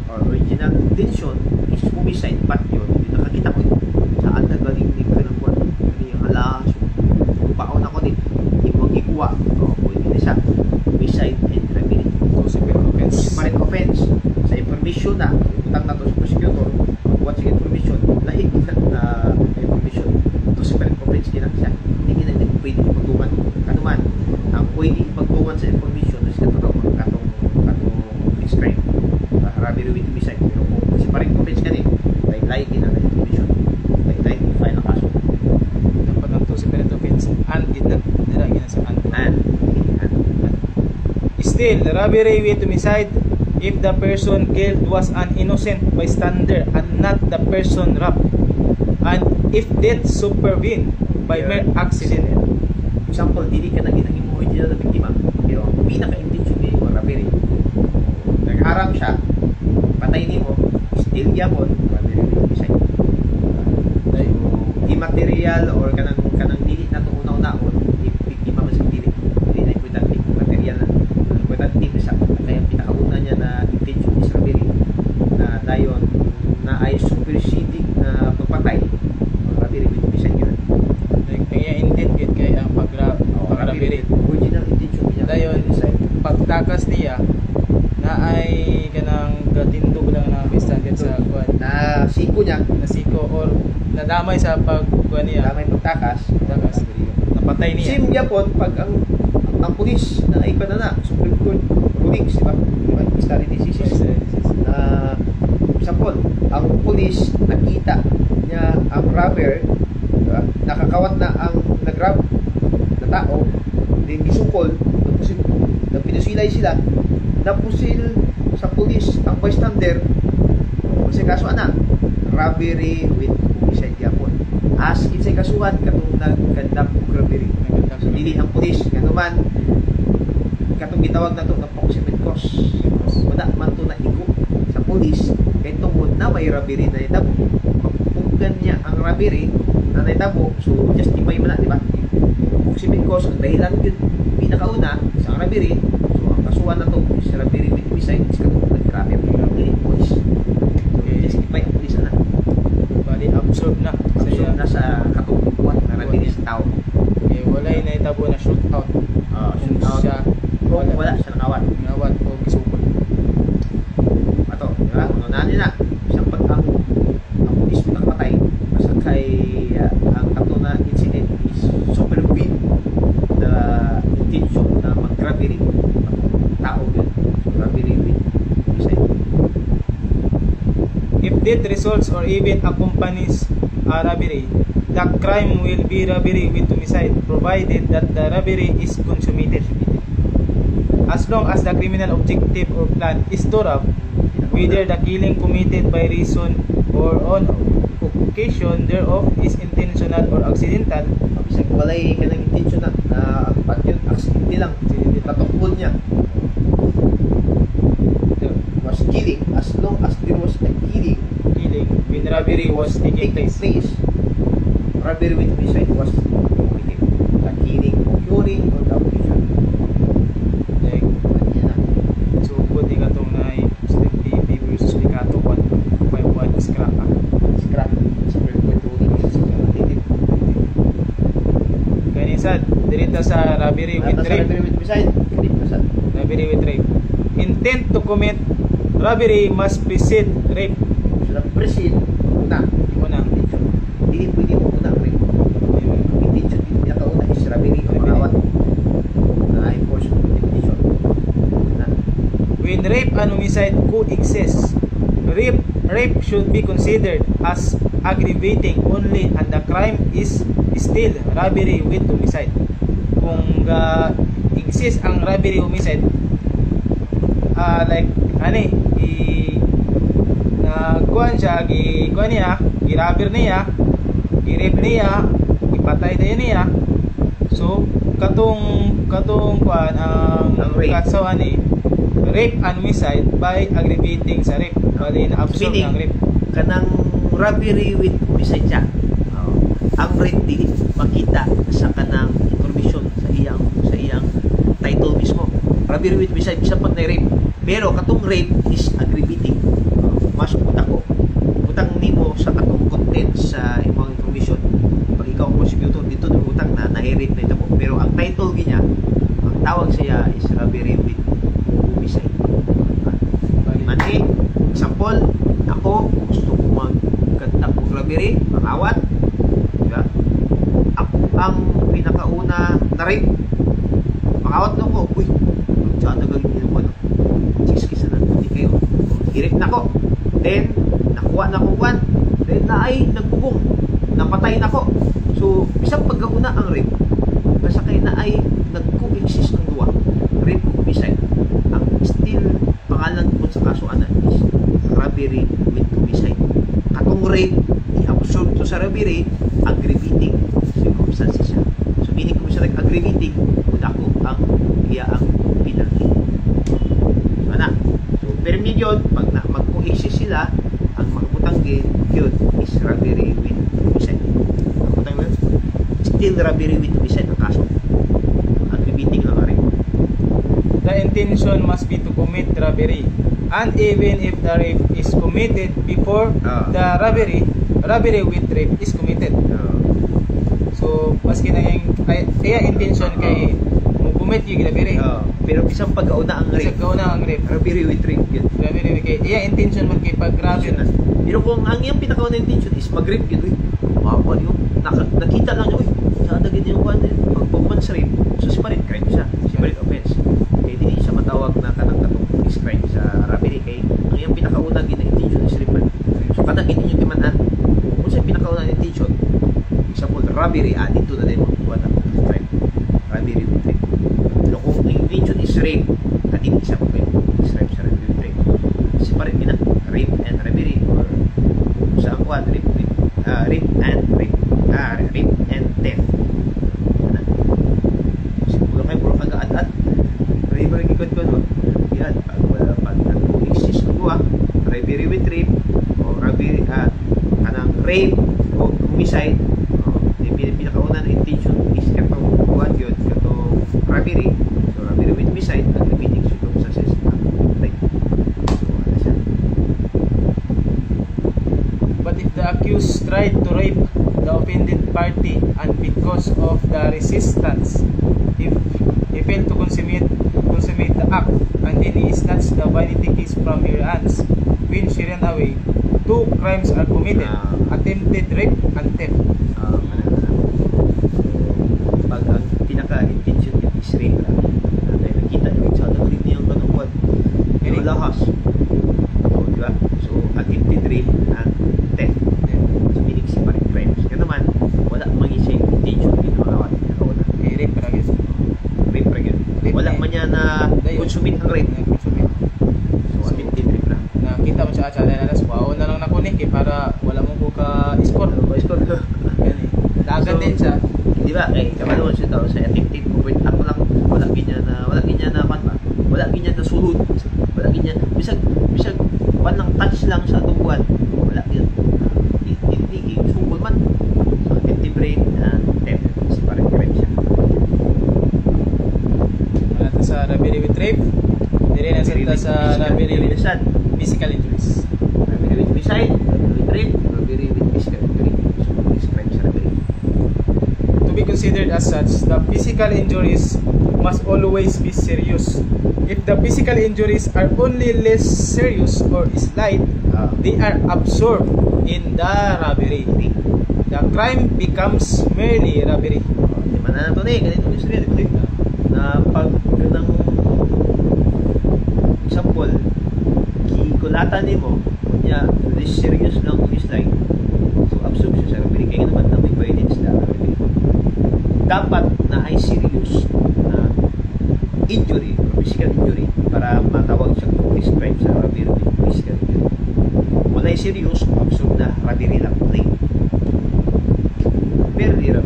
or original intention is homicide, but yun, hindi nakakita ko yun. Saan na galing ni ka ng buwan? Ano yung halas? Paon ako din. Hindi mo ikuha. Pwede na siya. Homicide and robbery. Separate offense. Sa information na, utang na to sa prosecutor, what's the information? Laig na information. To separate offense din siya. Hindi na pwede ipagtungan. Ano man, ang pwede ipagtungan sa information is katong describe. Robbery with homicide. Pero kung separate offense ka din, laig din ang information. Laig i-file ang kaso. Dapat ang to separate offense. And din na. Nilagyan na sa and. Still, robbery with homicide if the person killed was an innocent bystander and not the person robbed, and if death supervened by mere accident. Example, dili ka naging ang original na biktima, pero ang pinaka-intention niya yung robbery. Nag-harang siya, patay ni mo, still yapon, robbery with homicide. Immaterial or kanang dili na ito una-unaon, biktima man sa dili. Hindi na importante, material na. Importante sa kaya pinakauna niya na intention is robbery na dayon na ay superseding na pagpatay, robbery with homicide yun. Kaya intent yun kaya ang pag-robbery. Original intention niya. Dayon, pagtakas niya na ay kanang gatindog lang na bystander sa kuan. Na siko niya, Nasiko or nadamay sa pagkuan niya. damay pagtakas, Napatay niya. Sim yapon pag ang pulis na ay panana Supreme Court rulings, di ba? Study diseases na example, ang pulis nakita niya ang robber, diba? Nakakawat na ang nag-rob na tao, din gisukol, na pinusilay sila, napusil sa pulis ang bystander, kasi kaso ana robbery with homicide yapon. As insay kasuhan katong nagkandap og robbery. So, dili ang pulis ngano man katong gitawag na to na proximate cause. Wala man to na higop sa pulis kay tungod na may robbery na itabo. Pagpugan niya ang robbery na naitabo, so justify man na, di ba? Proximate cause ang dahilan yun pinakauna sa robbery. So ang kasuhan na to is robbery with homicide is katong nag-robbery dili pulis. Justify ang pulis na. Bali absorb na. Absorb na sa katungkuan na robbery sa tao. Okay, walay na itabo na shoot out. Shoot out Siya wala siya nakawat. ngawat o gisukol. Ato, di ba? Unahan nila. Isang pag ang pulis mo nakapatay, basta kay ang kato na incident is super win the intention na mag-robbery tao yun. So, robbery with homicide. If death results or even accompanies a robbery, the crime will be robbery with homicide provided that the robbery is consummated. As long as the criminal objective or plan is to rob, whether the killing committed by reason or on occasion thereof is intentional or accidental. Bisag walay ka ng intention na pag yun, accidente lang. Natungkol niya. Was killing, as long as there was a killing When robbery was taking place. Robbery with homicide was committed. The killing occurring on the occasion. Like, Yan na. so pwede ka itong na TV versus Picato 151 scrap. Scrap. Super good ruling. Kaya nisan, Dirita sa robbery with Nasa rape. robbery with homicide, hindi pa sa. Robbery with rape. Intent to commit robbery must precede rape. So, proceed, una, Una. intention. Hindi pwede mo una ang rape. Intention, hindi pinakauna is robbery o makawat. Na-enforce mo yung intention. Una. When rape and homicide coexist, rape should be considered as aggravating only and the crime is still robbery with homicide. Kung exist ang robbery homicide, like nagkuhan siya, gikuhan niya, girabber niya, girip niya, ipatay na niya. So katong kuhan ang rape. katsawan ni rape and homicide by aggravating sa rape. Bali na absorb Meaning, ng rape. kanang robbery with homicide siya. Ang rape di makita sa kanang information sa iyang title mismo. Robbery with homicide bisa pag na-rape. Pero katong rape is aggravating. Mas utang ko. Utang nimo sa katong content sa imong information. Pag ikaw ang prosecutor dito ng utang na na-rape na ito. Pero ang title niya, ang tawag siya is robbery with homicide. Mani, example, ako gusto ko magkanta ko robbery, mangawat. Diba? Ako ang pinakauna na rape. Mangawat na ko. Uy, saan nagagin ko ano? Kiskis na hindi kayo. Hirip na ko. Then, nakuha na kong one. Then, naay nagbubong. Napatay na ko. So, bisang pagkauna ang rape. Basta kay naay nag-coexist ng duwa. Rape homicide. Ang still pangalan po sa kaso ana is robbery with homicide. Katong rape, i-absorb to sa robbery, aggravating circumstances siya. So, meaning kung siya nag-aggravating, ako ang penalty. So, ana. So, pero yun, pag mag-coexist sila, ang makaputanggi, yun is robbery with homicide. Makaputanggi, still robbery with homicide ang kaso. Aggravating lang rin. The intention must be to commit robbery, and even if the rape is committed before the robbery with rape is committed. So maski na yung intention kay mo commit yung robbery. Pero isang pagkauna ang rape. Pagkauna ang rape. Robbery with rape yun. Robbery with rape. Intention man kay pag-robbery. Pero kung ang iyang pinakauna intention is mag-rape yun, mawawal yun. Nakita lang yun, saan naging yung one, pag-pagman sa rape, so separate crime siya. Separate offense. Kaya hindi siya matawag na kanang-katong is crime sa robbery. Kaya ang iyang pinakauna intention is rape. So kanang hindi yung timanan. Kung siya pinakauna intention, example, robbery, dito na din mga crime. Robbery with rape. Pero kung ang intention is rape, hindi siya po kayo. Is rape sa robbery with rape. Separate din na. Rape and robbery or sa ang kwan, rape and theft. Siguro kayo, puro kagaad-ad. Rape rin ikot ko, no? Yan, pag exist ko, robbery with rape, o robbery, kanang rape, o homicide, pinakauna na intention is katong kuhan yun, katong robbery. So, robbery with homicide, aggravating circumstances na rape. So, ano siya? But if the accused tried to rape the offended party and because of the resistance, if he failed to consummate the act and then he snatched the vanity case from her hands when she ran away, two crimes are committed: attempted rape and theft. Pag ang pinaka-intention niya is rape lang, dahil nakita niyo sa ulit niyang kanukuan, pero lahas. So, di ba? So, attempted rape and theft. So, meaning separate crimes. Kaya naman, wala mag-isip intention dito makawat. Rape ra gyud. Rape ra gyud. Wala man niya na consummate ang rape. So, attempted rape lang. Nakita mo siya na alas, wow na lang nakunik para wala mo ko ka-score. Dagat din siya. Di ba? Kamalawan siya tao sa attempted movement. Ako lang, wala ganyan na wala ganyan na sulod. Wala ganyan. Bisag walang touch lang sa atong buwan. Wala ganyan. Hindi sungkol man. So, attempted rape and theft. Separate crime siya. Wala to sa robbery with rape. Dire na sa robbery with physical injuries. Robbery with homicide, robbery with rape, robbery with physical injury. So, this crime sa robbery. To be considered considered as such, the physical injuries must always be serious. If the physical injuries are only less serious or slight, they are absorbed in the robbery. The crime becomes merely robbery. Di ba na ito ganito yung istorya, di ba? Na pag ng example, kikulatan mo, kunya, less serious lang yung slide. So, absorb siya sa robbery. Kaya naman na may violence na robbery. Dapat na ay serious na injury or physical injury para matawag siya kung prescribe sa robbery with physical injury. Wala ay serious, absorb na robbery lang. Okay? Very rare.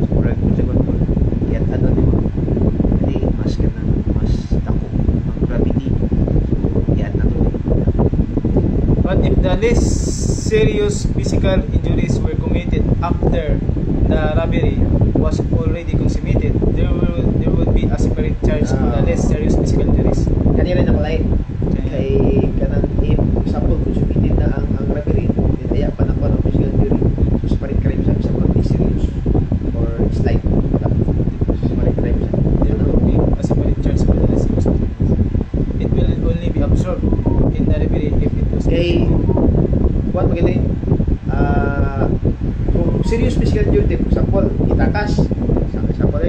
Correct mo sa control. Kaya ano di ba? Hindi, mas ka ng mas tako ang gravity. Kaya na to. But if the less serious physical injuries were committed after the robbery was already consummated, there would be a separate charge for the less serious physical injuries. Kanina na pala kay kanang example kung sumitin na ang robbery, kaya pa na ng physical injury. So separate crime sa mga serious or slight. So separate crime sa. There will be a separate charge for the less serious injuries. It will only be absorbed in the robbery if it was Kay kuwan maganda kung serious physical injury, for example, itakas. Sa example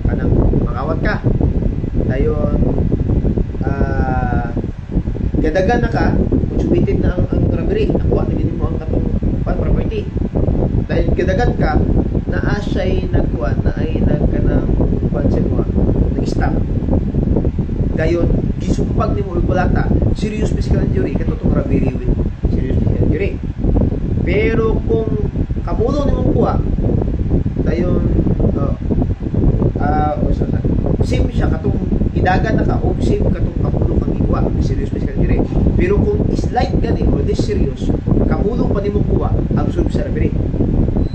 kanang makawat ka. Dayon gadagan na ka, kung sumitin na ang robbery, nakuha na gini mo ang katong property. Dahil gadagan ka, naasay nagkuha, na ay nagkanang pansin mo, nag-stop. Dayon, gisumpag ni mo ulkulata, serious physical injury, katotong robbery with serious physical injury. Pero kung kamulong ni mong kuha, dayon, same siya katong idagan na ka o same katong kamulong kang ikuha serious physical injury. Pero kung slight gani o this serious, kamulong pa ni mong kuha, absorb sa robbery.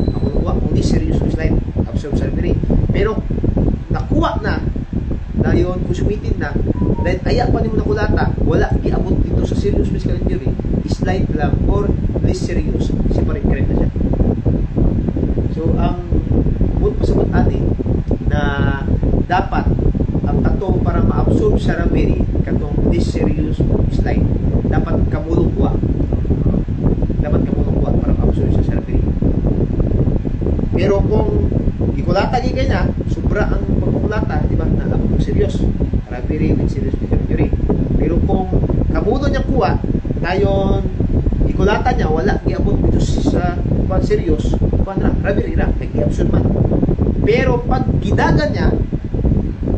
Kamulong kuha, kung this serious o slight, absorb sa robbery. Pero nakuha na dayon kung sumitin na, dahil ayak pa ni mo nakulata, wala giabot dito sa serious physical injury, slight lang or less serious, separate crime na siya. So ang pasabot ani na dapat ang katong para ma-absorb sa robbery katong this serious slight, dapat kamulong kuha. Dapat kamulong kuha para ma-absorb siya sa robbery. Pero kung ikulata di kanya, sobra ang pagkukulata, di ba, na abot serious robbery with serious physical injury. Pero kung kamulong niya kuha, dayon ikulata niya, wala giabot dito sa serious, robbery ra, nag-i-absorb man. Pero pag gidagan niya,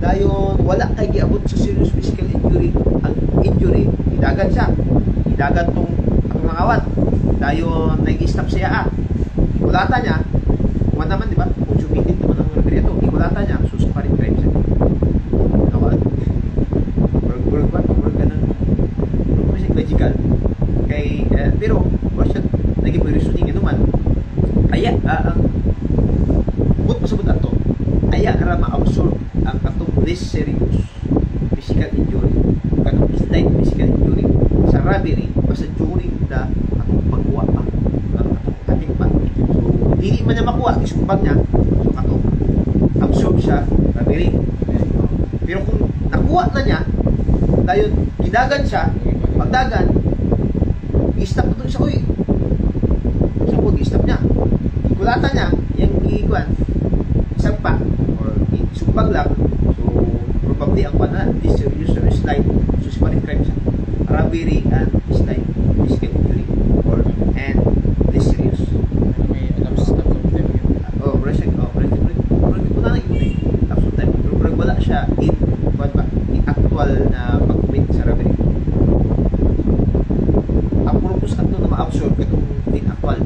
dayon wala kay giabot sa serious physical injury, ang injury gidagan siya, gidagan tong nakawat, dayon nag-stop siya ikulata niya, kuwan naman di ba, kung sumitin naman ang robbery ito, ikulata niya, so separate crime siya. Nakawat burg ka ng logical kay pero wala siya naging reasoning naman aya ang but pasabot ato aya ra ma-absorb ang katong less serious physical injury katong slight physical injury sa robbery basta during the atong pagkuha pa atong kating pa. So dili man niya makuha isumbag niya, so katong absorb siya robbery. Pero kung nakuha na niya dayon gidagan siya, pagdagan i-stop ito siya, uy sa po i-stop niya, ikulata niya yung ikuan isang pa or isumbag lang, so probably ang pana this serious or slight, so separate crime siya, robbery and slight physical injury or and this serious. may lapse of time yun. Kuna na ito lapse of time, pero wala siya in actual na pag-commit sa robbery. Ang purpose ato na ma-absorb itong in actual.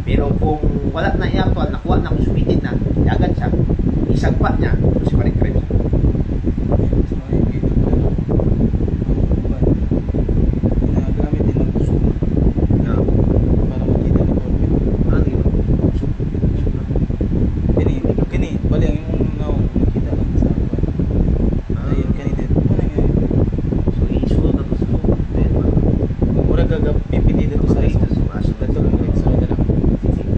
Pero kung wala na i-actual, nakuha na, kung sumitin na, iagan siya, isagpa niya, so separate crime siya. So yung ito ginagamit din ng zoom para makita ng orbit. Ano yun? Kini bali ang imong makita lang sa ayun kani din muna nga So isunod na to sa zoom. mura gagapipili dito sa Okay, so dito lang sa dala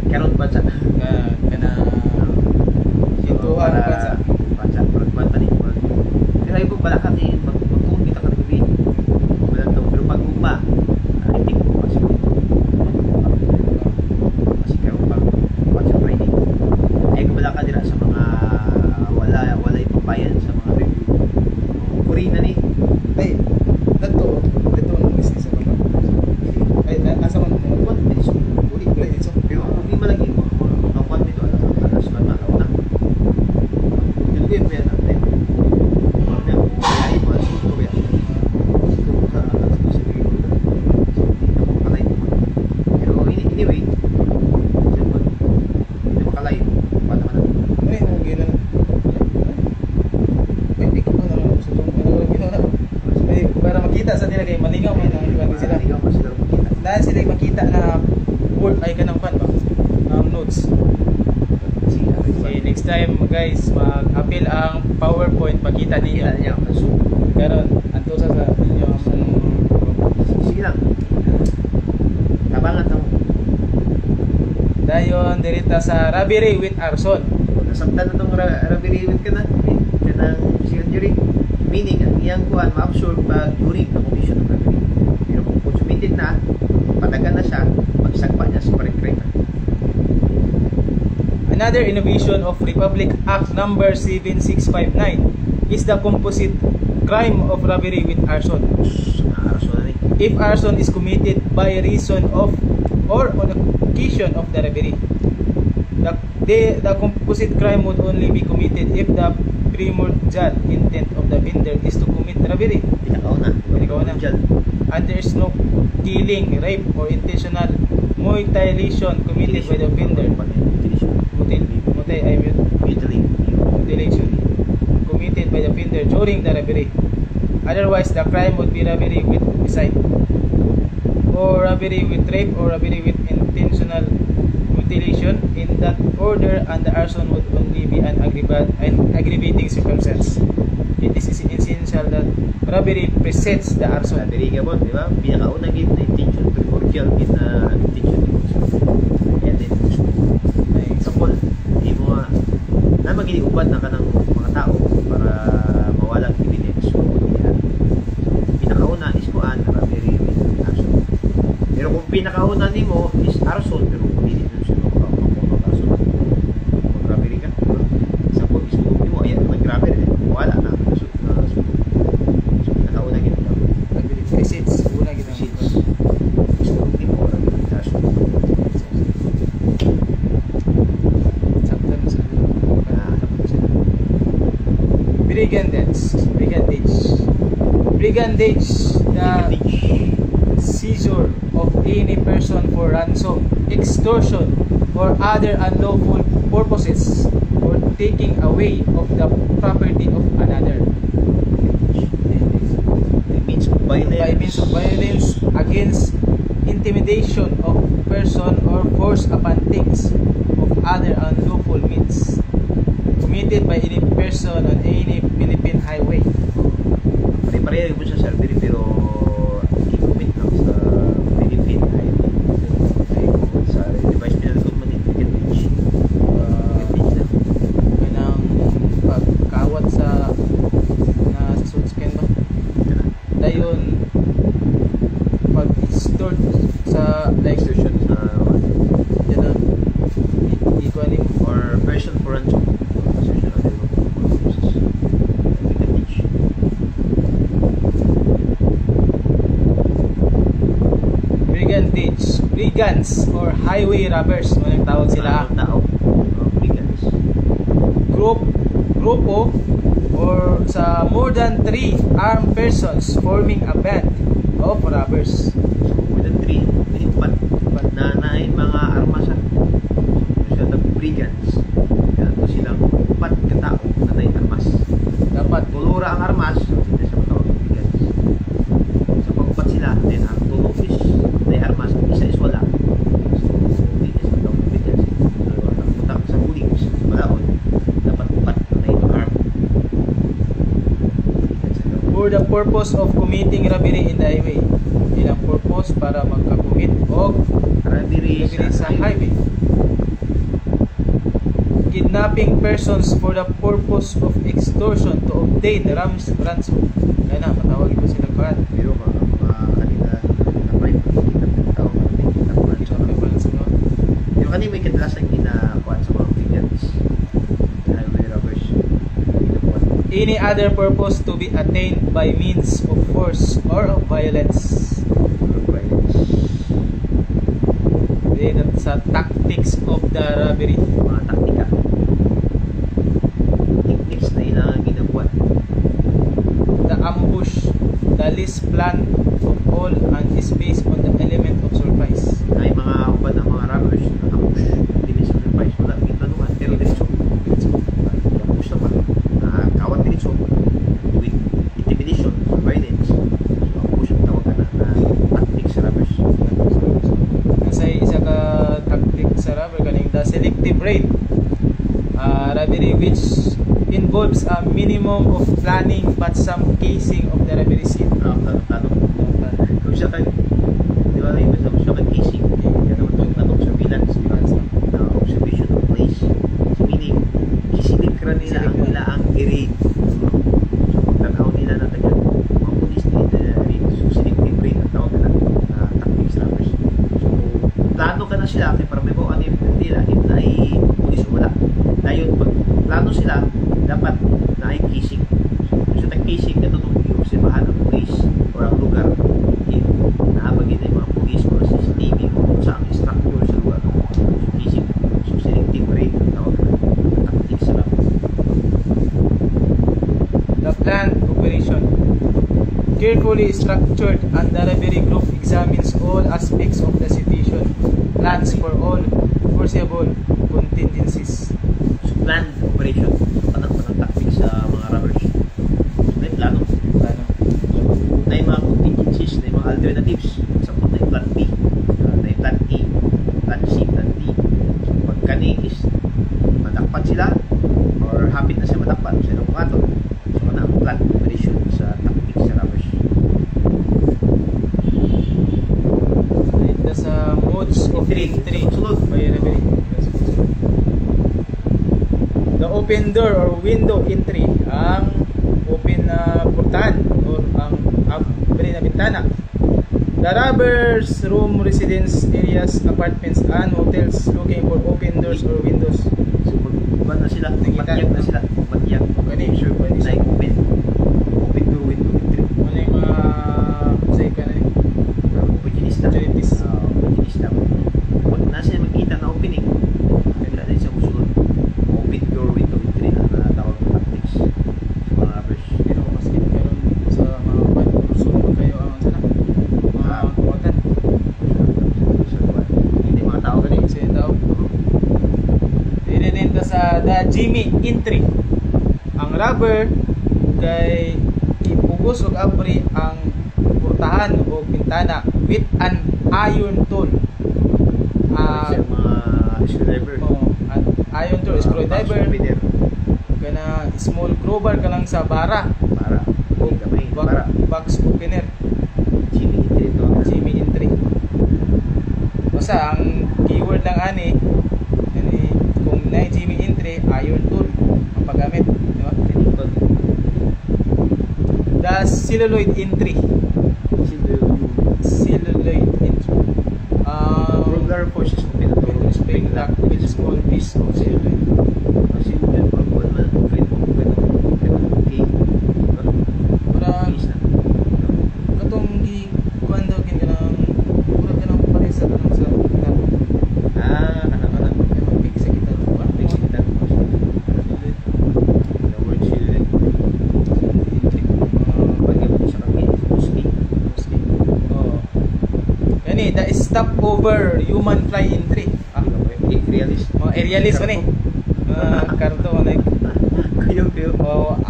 karon ba siya? kana ay ka ng pan ba? Notes. Sige, Okay, next time guys, mag-appeal ang PowerPoint pakita Kaya niya. niya, so, Karon anto sa inyo ang sige lang. Tabangan mo. dayon dirita sa robbery with arson. Nasabtan na itong rabiriwit ka na. Ka ng surgery. Meaning, ang iyang kuhan, ma-absorb pag during ang condition ng rabiri. Pero kung consumated na, patagan na siya, magsagpa niya sa parang-crime. Another innovation of Republic Act number 7659 is the composite crime of robbery with arson. Araso na rin. If arson is committed by reason of or on occasion of the robbery, the composite crime would only be committed if the primordial intent of the vendor is to commit robbery Pinakauna. Pinakauna. Dyan. and there is no killing, rape, or intentional mutilation committed by the vendor. Mutilation committed by the vendor during the robbery. Otherwise, the crime would be robbery with homicide, or robbery with rape, or robbery with intentional mutilation. In that order, and the arson would only be an aggravating circumstance. It is essential that robbery precedes the arson. Rabiri ka po, di ba? Pinakauna gid na intention, primordial gid na intention. Yan din. Example, hindi mo na maginiubad na ka ng mga tao para mawalang evidence. So, pinakauna is kuan, rabiri with arson. Pero kung pinakauna nimo is arson, pero hindi din siya mapunong arson. Kung rabiri ka, example, isugod nimo, ayan, mag-grabber, wala na. So, pinakauna gid na. Robbery precedes. Una kita. Isugod nimo, rabiri with arson. Saktan sa brigandage, the seizure of any person for ransom, extortion, or other unlawful purposes, or taking away of the property of another By means of violence against intimidation of person or force upon things of other unlawful means, committed by any person on any Philippine highway. Pare-pareho mo sa surgery pero i-commit lang sa Philippine Highway. Sa device pinag-commit man yung brigandage. Brigandage na. Kanang pagkawat sa na sunscreen ba? Dayon pag-store sa like Extortion sa yan na ikuanin mo or person for ransom. Extortion other purposes. Brigandage. brigands or highway robbers, anong tawag sila? Tao. Brigands. Grupo or sa more than 3 armed persons forming a band of robbers. So, with the three, upat na naay mga armas siya na brigands. Kaya ito silang upat ka tao na naay armas. Dapat Tulura ang armas, hindi siya matawag ng brigands. Sa pag-upat sila, then ang tulong is naay armas, isa is wala. So, hindi siya matawag ng brigands. So, ang utang sa pulis, malaon, dapat upat na naay arm. for the purpose of committing robbery in the highway. Ilang purpose para magka-commit og Robbery robbery sa highway. Kidnapping persons for the purpose of extortion to obtain ransom. Kaya na, matawag ito sila kuhan. Pero mga kanina prime kita ng tao na may kita ko Ito ang balance mo. pero kanina may kadalasan ginakuan sa mga brigands highway robbers ginakuan Any other purpose to be attained by means of force or of violence. or violence Then sa tactics of the robbery. mga taktika techniques na ilang ginakuan The ambush, the least plan of all, and is based on the element of surprise. ay mga uban ng mga robbers na ambush hindi sa surprise wala may tanungan pero diretso ambush na pa kawat diretso with intimidation violence so ambush ang tawag na tactics sa robbers Kasi isa ka Robbery which involves a minimum of planning but some casing of the robbery scene. Kung siya kag, di ba, iba siya kag casing, yan naman itong natong surveillance, di ba? Observation of place. So, meaning, kisilip ka nila ang nila ang i-raid. So, pagtanaw nila na taga, mga police nila raid. So, selective raid ang tawag na tactics lovers. So, plano ka na sila, kaya para may bawaan nila, if na ay police o wala. Dayon, pag plano sila, dapat na ay casing. So, kung siya casing, ito itong i-obserbahan ang place or ang lugar. If naabagin na yung mga police or CCTV o sa ang structure sa lugar. So, casing. So, selective raid ang tawag na tactics sila. The planned operation, carefully structured, and the robbery group examines all aspects of the situation, plans for all foreseeable contingencies. So, planned operation. So, panang tactics sa mga robbers. So, may plano. Plano. Na yung mga contingencies, na yung mga alternatives. Sa na yung plan B, na yung plan A, plan C, plan D. So, pag kani is madakpan sila or hapit na siya madakpan, siya ng mga to. So, na ang plan operation sa tactics sa robbers. Ito sa modes of entry Sunod. by robbery. The open door or window entry, ang open na portahan or ang abri na bintana. The robbers room residence areas, apartments and hotels looking for open doors or windows. So, pag na sila, matiyag na sila. Matiyag. Kani, sure, kani. Like open. Open door, window, entry. Ano yung mga say ka na Opportunista. Opportunities. Opportunista. Pag na sila magkita na opening, kaya na siya musulod. Open door, window, entry na tawag ng tactics sa mga robbers. Pero mas karon sa mga pag-kurso kayo ang sana mga kuwatan Hindi mga tao ganun. kasi tao. Din sa the Jimmy entry. Ang robber kay ipugos og abri ang portahan o bintana with an iron tool. Sa mga screwdriver. An iron tool, screwdriver, kana small crowbar ka lang sa bara Para. o Gamay. Para. box opener. Jimmy entry ito. Jimmy entry. Basta ang keyword lang ani kung na Jimmy entry, iron tool ang paggamit, di ba? The celluloid entry. Celluloid entry. Burglar forces open the door with spring lock with a small piece of celluloid. Kasi yun, pag wala na, friend mo, okay. Para Please na. katong kuan daw kin kanang mura kanang pares sa kanang sa kita. Anak-anak. Kaya mag-pick sa kita to ba? Fix it na. The word shielded. Entry. Pagyan mo siya kami, mostly. Oh. Yani, the stopover human fly entry. Realist. Mga aerialist ni. Karto na Kayo.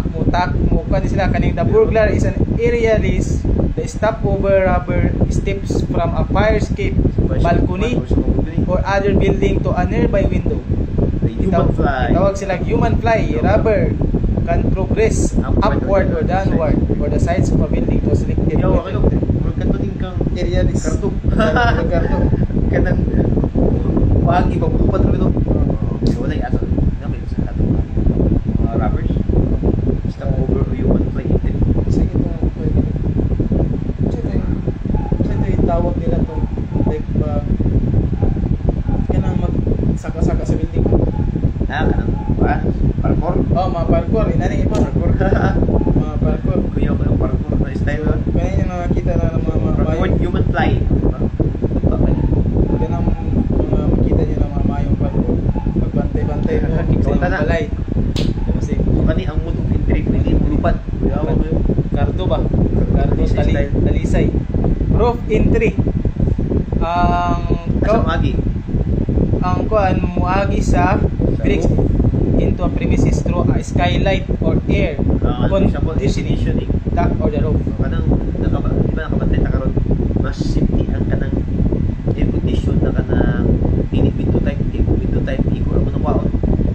mutak mo kan sila kaning the burglar is an aerialist. The stopover robber steps from a fire escape, balcony or other building to a nearby window. The human fly. Tawag sila human fly. Robber can progress upward or downward or the sides of a building to a selected Yo, point. kayo. Magkatuning kang Aerialist. karto. Karto. Kanang pagi pagpupat rin ito. So, wala yung ato. Namin sa ato mga robbers. Stop over o human fly entry. Sige na, pwede. Ito yung tawag nila to. Like, kanang magsaka-saka sa building. Kanang parkour. Oh, mga parkour. Inani iba. Parkour. Mga parkour. Kuya ko yung parkour na style. Kaya yung nakakita na ng mga Parkour, human fly. Ganang mga makita nyo ng mga mayong parkour. Pagbantay-bantay mo sa Ikaw inyong na. balay. Kasi, So, kani ang mood of entry pwede lupad. Yawa mo yun. karto ba? Karto, Talisay style. talisay. Roof entry. Kasang agi. Ang kuan muagi sa breaks into a premises through a skylight or air Conditioning. duct or the roof. Kanang di ba nakabantay ta karon mas safety ang kanang air condition na kanang pinipinto type iko iko mo na kwaon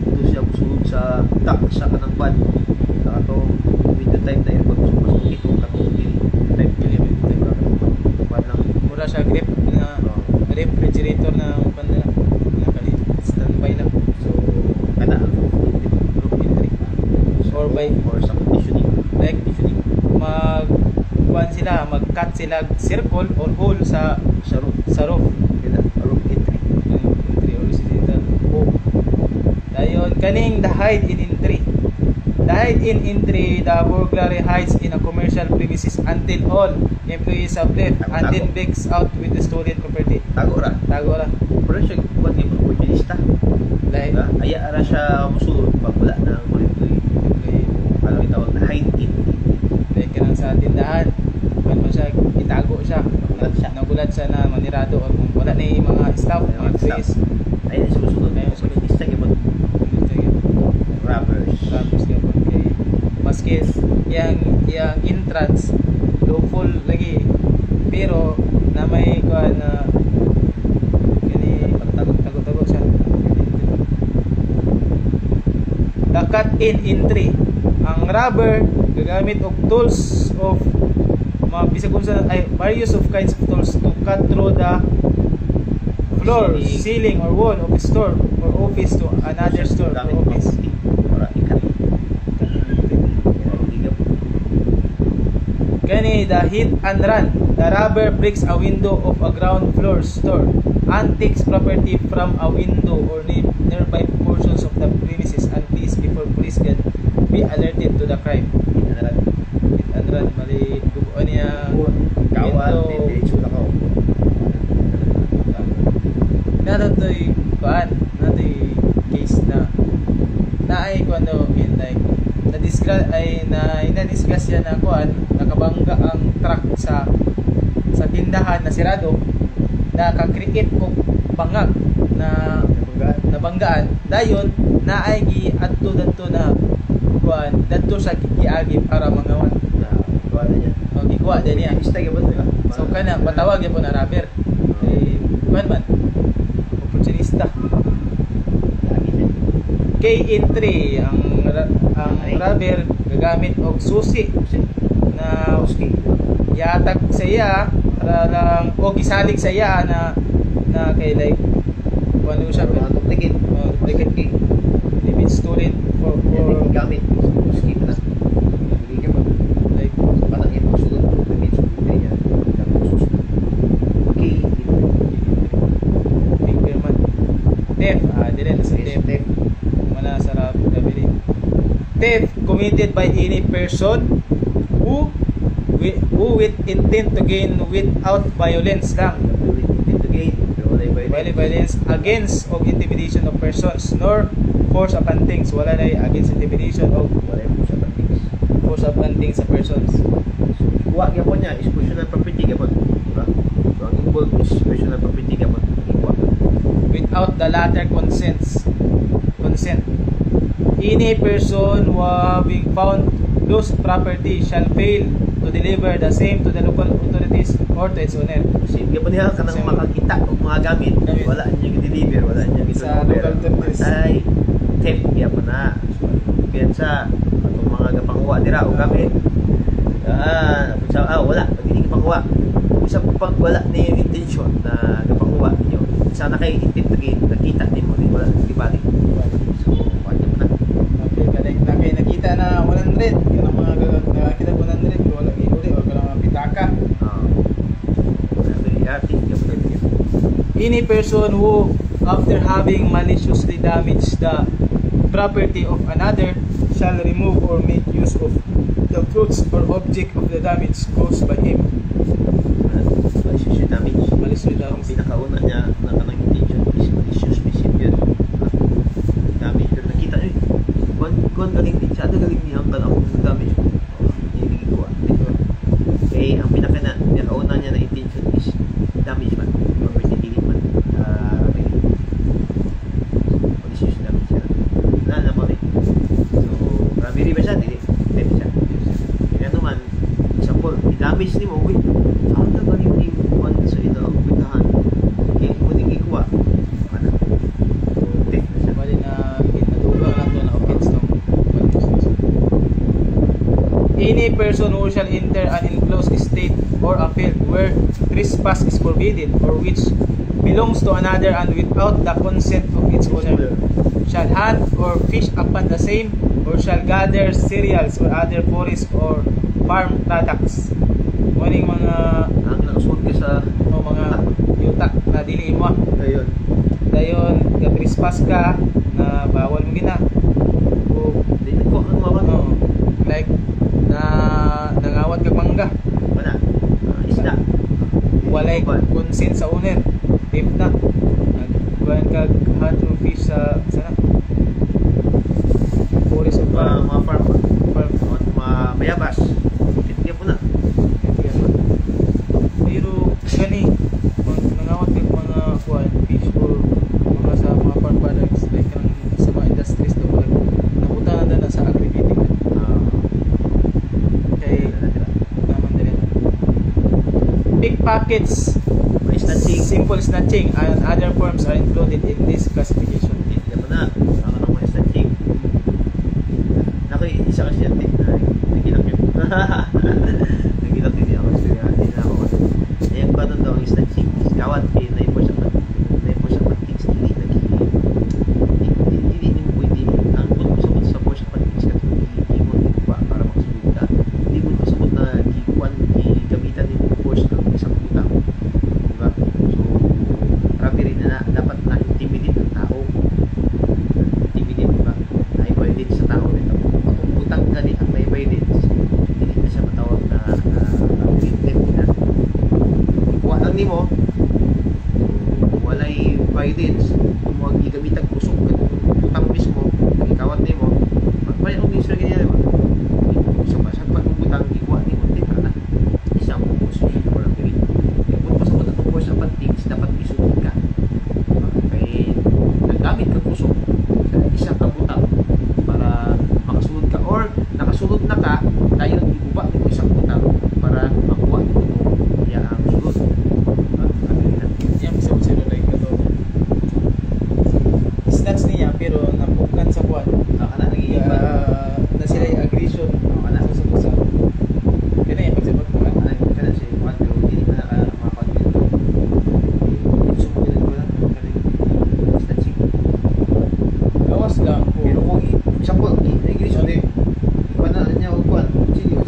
ito siya busunod crack sa kanang bad katong window type na aircon so mas ito katong type bad lang Mura siya grip na refrigerator na panda na kalit standby lang. so kana Group entry. Or by or sa conditioning like kuan sila, mag-cut sila circle or hole sa roof roof. kaya roof entry Entry or residential. Dayon kaning the hide in entry. The hide in entry, the burglary hides in a commercial premises until all employees have left and then breaks out with the stolen property. tago ra Tago ra. pero siya kuwan yung opportunista Like aya ra siya musulod pag wala na ang mga employee ano itawag na hide in like kanang sa tindahan. Kung mo siya itago siya. Nagulat siya na manirado or kung wala na yung mga staff, mga employees. ayun sa musulod na yung opportunista yung robbers Tapos kapag kay maski yang entrance lawful lagi pero na may kuan na kani tago siya. The cut in entry. Ang rubber gagamit og tools of mga bisag unsa ay various of kinds of tools to cut through the floor, ceiling or wall of a store or office to another store or office. para ikat Kani the hit and run. The robber breaks a window of a ground floor store and takes property from a window or nearby portions of the premises and flees before police can be alerted to the crime. Hit and run, mali duguan niya kawan window. diretso na ko Natoy kuan, natoy case na ay kuan daw in like na-discuss yan na kuan, nakabangga ang truck sa tindahan na sirado, naka-create og bangag na nabanggaan dayon na ay giadto dadto na kuan dadto sa giagi para mangawan kuwan na niya o gikuha din niya. istay ba diba So kana patawag gyud po na rapper kuan man opportunista. K-entry ang rubber gagamit og susi na yatag sa iya para lang o gisalig sa iya na kay like kuno siya duplicate duplicate limit stolen for gamit skip na hindi ka ba like parang yung susunod duplicate niya okay finger man theft dire na sa theft mana sa robbery. Theft committed by any person who with intent to gain without violence lang. Violence against of intimidation of persons nor force upon things. Wala na against intimidation of force upon things sa persons. Kuha gyapon niya is personal property gyapon. Diba? So ang involved is personal property gyapon. Without the latter consent. Any person who having found lost property shall fail to deliver the same to the local authorities or to its owner. Kasi gyapon niya kanang makakita og mga gamit, wala niya gi-deliver, wala niya sa local authorities. Ay theft gyapon na. So piyansa atong mga gapanguha dira og gamit. Wala, hindi gapanguha. Isa pag wala ni intention na gapanguha niyo. Isa na kay intent to gain, nakita nimo di wala gibalik. So nakita na 100 kanang mga nakita 100 wala giuli o kanang mga pitaka. Any person who after having maliciously damaged the property of another shall remove or make use of the fruits or object of the damage caused by him. Malicious damage. Malicious Ang damage. pinakauna niya na kanang intention is malicious behavior. Damage pero nakita kon galing din siya, galing niya ang kanang damage. Hindi ginawa. Okay, ang pinakauna niya na intention is damage man. Property dili man. Malicious damage siya. Na mo rin. So, robbery ba siya? Dili. Theft siya. Kaya naman, example, damage ni mo, wait, saan ka galing ni kuwan sa ito ang pintahan? Kaya mo din gikuha. Ano? So, theft na siya. Bali na ginaduga lang to na offense no. Any person who shall enter an enclosed estate or a field where trespass is forbidden, or which belongs to another and without the consent of its owner, shall hunt or fish upon the same, or shall gather cereals or other forest or farm products. Muning mga Ang nakasuot ka sa mga yuta na dili mo. ayun. Dayon ga trespass ka na bawal mo gina. O Dili ko ang mawag. like na nangawat kag mangga. Mana? Isda. Walay Ba? consent sa owner. Tip na. Nagkuhan kag hunt or fish sa sana. Forest or farm. Mga farm. Farm. Mga mayabas. Hindi po na. Pero gani nangawat kag mga kuan fish or mga sa mga farm products like ang sa mga industries to like napunta na sa agribiting kay naman din pickpockets, simple snatching and other forms are included in this classification. Hindi po na. Ang mga snatching. Naku, isa kasi yan din na nagilak yun. Nagilak din ako. Hindi na ako. Ayan pa doon daw ang snatching. Kawat, na-ipo siya pag-tigs. Hindi mo pwede. Ang pagkusabot sa po siya pag-tigs ka hindi mo pa para makasunod ka. Hindi mo kasabot na gamitan din mo force ang isang utang. Diba? So, grabe rin na dapat na-intimidate ang tao. Intimidate, diba? Na-violate sa tao nito. Kung utang ka din ang na-violate, hindi na siya matawag na victim na. Kuha lang ni mo, walay violence, kung huwag igamitan kusog ka utang mismo, ikawat ni mo, magbayad ang minister ganyan, diba? Sa pasag pag utang, ikuha ni mo, di para isang posisyon mo lang rin. Kung pasabot at force ang things, dapat isunod ka. Kaya nagamit ka kusog sa isang kabutang para makasunod ka, or nakasunod na ka, tayo ibuba mo isang butang para makuha mo kaya ang sunod. Yang bisa sila like kato stats niya pero napukan sa kuan Kana naging iba. na sila yung aggression Kana sa kaya yung pagsabot ko kana si Juan pero hindi man nakapagpil. Sumulit ko lang kanang statistic. gawas lang po Pero kung example, agree din. Iba na niya og Juan. Sige.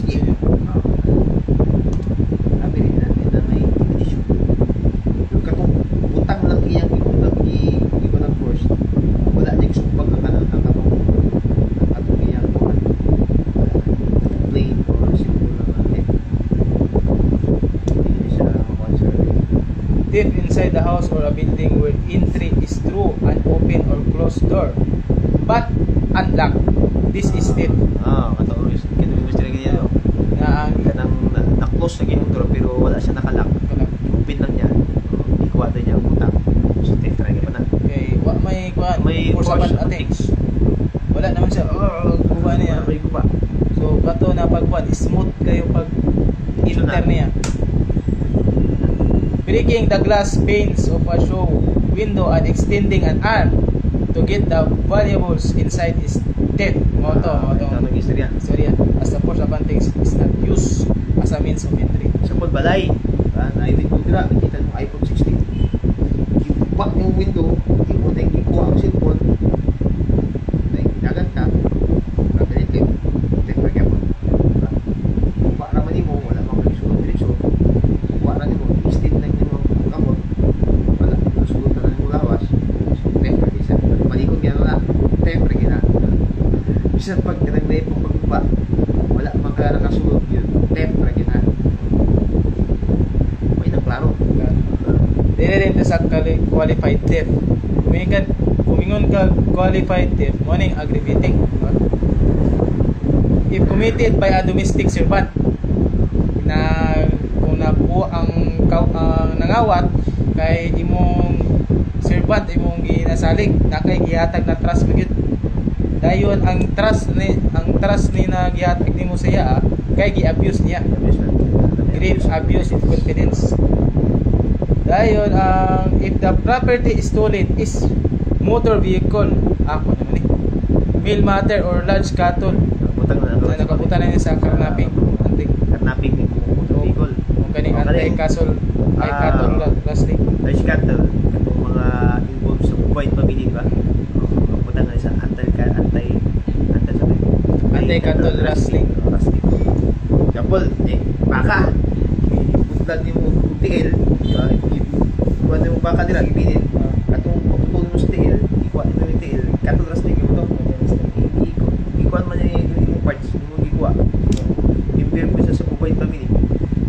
Sabi rin natin na may intimidation. Yung katong utang lang iyang iba ng force. Wala niya sumbag ang kanang katong iyang kuhan. Plain or simple lang natin. Hindi siya concern. thief inside the house or a building where entry is through an open or closed door but unlocked. This is thief. Katong gusto na ganyan. Na ang Kanang na-close na ganyan door pero wala siya nakalock. Open lang niya. Ikuha na niya ang utang. So, try ka pa na. okay, wa may kuan May force force upon attacks. Wala naman siya kuha niya. May ko pa. So kato na pagkuan smooth kayo pag enter niya. Breaking the glass panes of a show window and extending an arm to get the valuables inside is theft. Mo to Ang istorya. Sorry, as the force upon things is not used as a means of entry. Sa balay. Naiwit mo dira. Nakita mo iPhone 16. Iba yung window. Imo na ikuha ang cellphone. Dagan ka. Kapilitin. Teka ka mo. Iba naman mo. Wala mang kasunod diretso. Iba na mo. Extend lang mo ang kamot. Wala. Nasunod na lang mo lawas. Teka ka isa. Malikod ka na. Teka ka na. Bisan pag nag-naip mo pagbuba. Wala mang ka nakasunod yun. Teka ka na. May nang klaro. Dili rin sa qualified theft. Kumingon ka qualified theft, morning aggravating. Diba? If committed by a domestic servant, na kung nabuo ang nangawat kay imong servant imong ginasalig na kay gihatag na trust mo gyud. Dayon ang trust ni na gihatag nimo sa iya kay gi-abuse niya. Grave abuse of confidence. Dayon if the property stolen is motor vehicle, ako naman mail matter or large cattle, Butang na nakabutan na niya sa karnaping antik Karnaping ni Bicol. kung kaning Oh, kaning- anti-castle ay Ah. cattle wrestling. Large cattle, katong mga involved sa Kuwait family, di ba? Punta nga sa Anti-cattle wrestling. Wrestling. Example, baka. Ibutlan ni mo tiil, di ba? Ibutlan ni mo baka nila, ibinin. Katong pagputulin mo sa tiil, ikuha mo yung tiil. Cattle wrestling yung ito. Ikuha man yung parts, yung ikuha. Impir mo siya sa Kuwait family.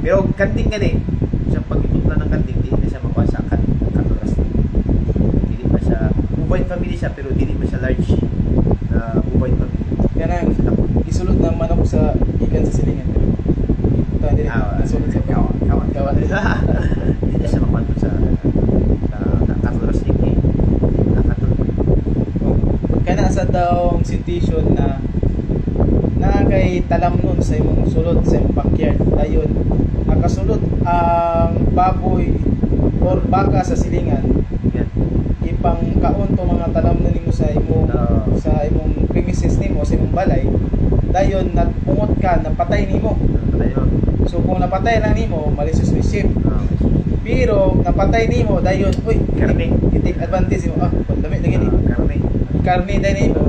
Pero kanting gani, sa pag-itutlan ng kanting, hindi na siya makuha sa cattle wrestling. Hindi pa siya, Kuwait family siya, pero hindi pa siya large na Kuwait family. Yan ang isulod ng manok sa ikan sa silingan. Puta din. Isulod sa kawan. Hindi na siya makuha sa cattle wrestling. Kana sa daw situation na kay talam nun sa imong sulod sa imong backyard dayon nakasulod ang baboy or baka sa silingan Yan. ipang kaon to mga talam na nimo sa imong premises nimo sa imong balay dayon napungot ka napatay nimo. So kung napatay lang nimo malicious mischief. Pero napatay nimo dayon Karne. i-take advantage mo dami na gini. Karne dahil nimo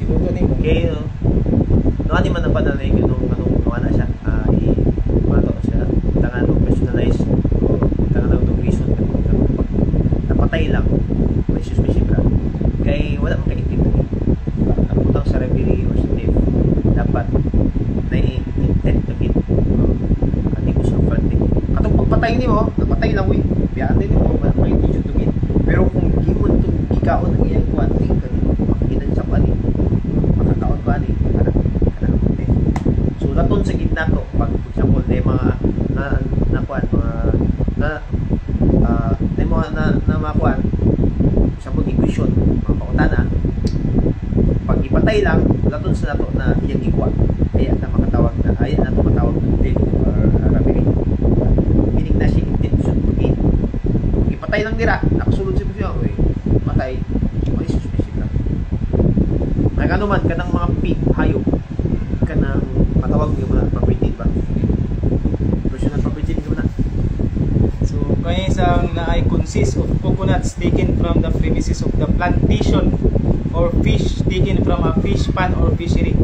ibuto nimo. Okay, ano man ang panalay yung anong na siya, mato siya, tangan ng personalize, tangan ng reason, napatay lang, may suspicion ka, kaya wala mong kaitip, naputang sa referee or sa tape, dapat na intent to hit, hindi ko sa fronting. Katong pagpatay niyo, napatay lang, biyaan din mo, may intention to hit, pero kung gimon itong ikaw ng iyang kuwanting, makakinan sa kuwanting, makakaon kuwanting, so laton sa gitna to pag for example may mga nakuan na makuan sa pag-equation mga pautana pag ipatay lang laton sa nato na iyang ikuha kaya na makatawag na ay na tumatawag ng death or referee meaning na siya intention to kill ipatay lang nila nakasulod siya siya matay may suspicion lang nagano man kanang mga pig hayop kanang matawag mo na property ba? Personal property mo na. So kaya isang na ay consist of coconuts taken from the premises of the plantation or fish taken from a fish pond or fishery.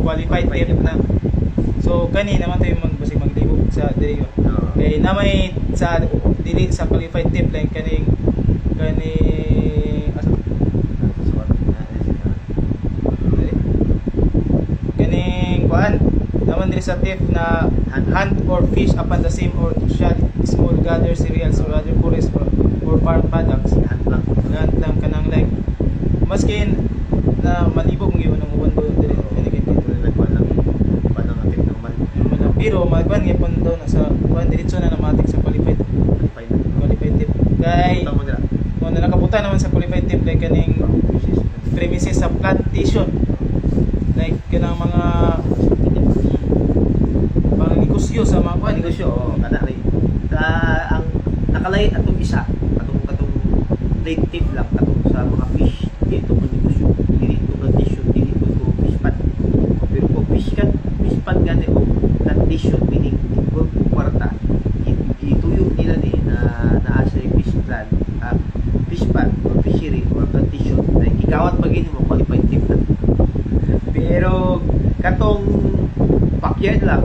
Qualified term na. So kani naman tayo maglibog sa diri. Kay namay sa dili sa qualified term lang kaning naman diri sa tip na hunt or fish upon the same or to shot small gather cereals or other forest or farm products hunt lang kanang like maskin na malibog ng ng uwan do diri dito nagkuan lang panang tip normal pero magban gyapon daw na sa kuan diretso na namatik sa qualified tip kay kung nakabutan naman sa qualified tip like kaning premises sa plantation like kanang mga negosyo sa mga kuan negosyo kada rin ang nakalay atong isa atong plate tip lang atong sa mga fish dito mo negosyo dito condition dito ko fish pan pero kung fish pan gani o condition meaning ko kwarta ituyong nila ni na naasa yung fish plan fish pan or fishery or condition na ikawat magini mo qualified tip na pero katong backyard lang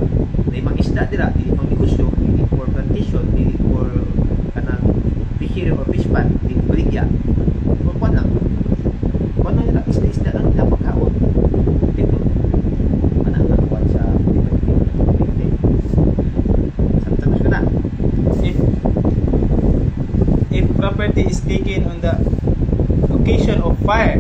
may mga isda dira dili pang negosyo dili for plantation dili for kanang fishery or fish pan dili baligya or kuan lang nila isda lang nila pagkaon dito kuan sa sometimes ko na if property is taken on the occasion of fire,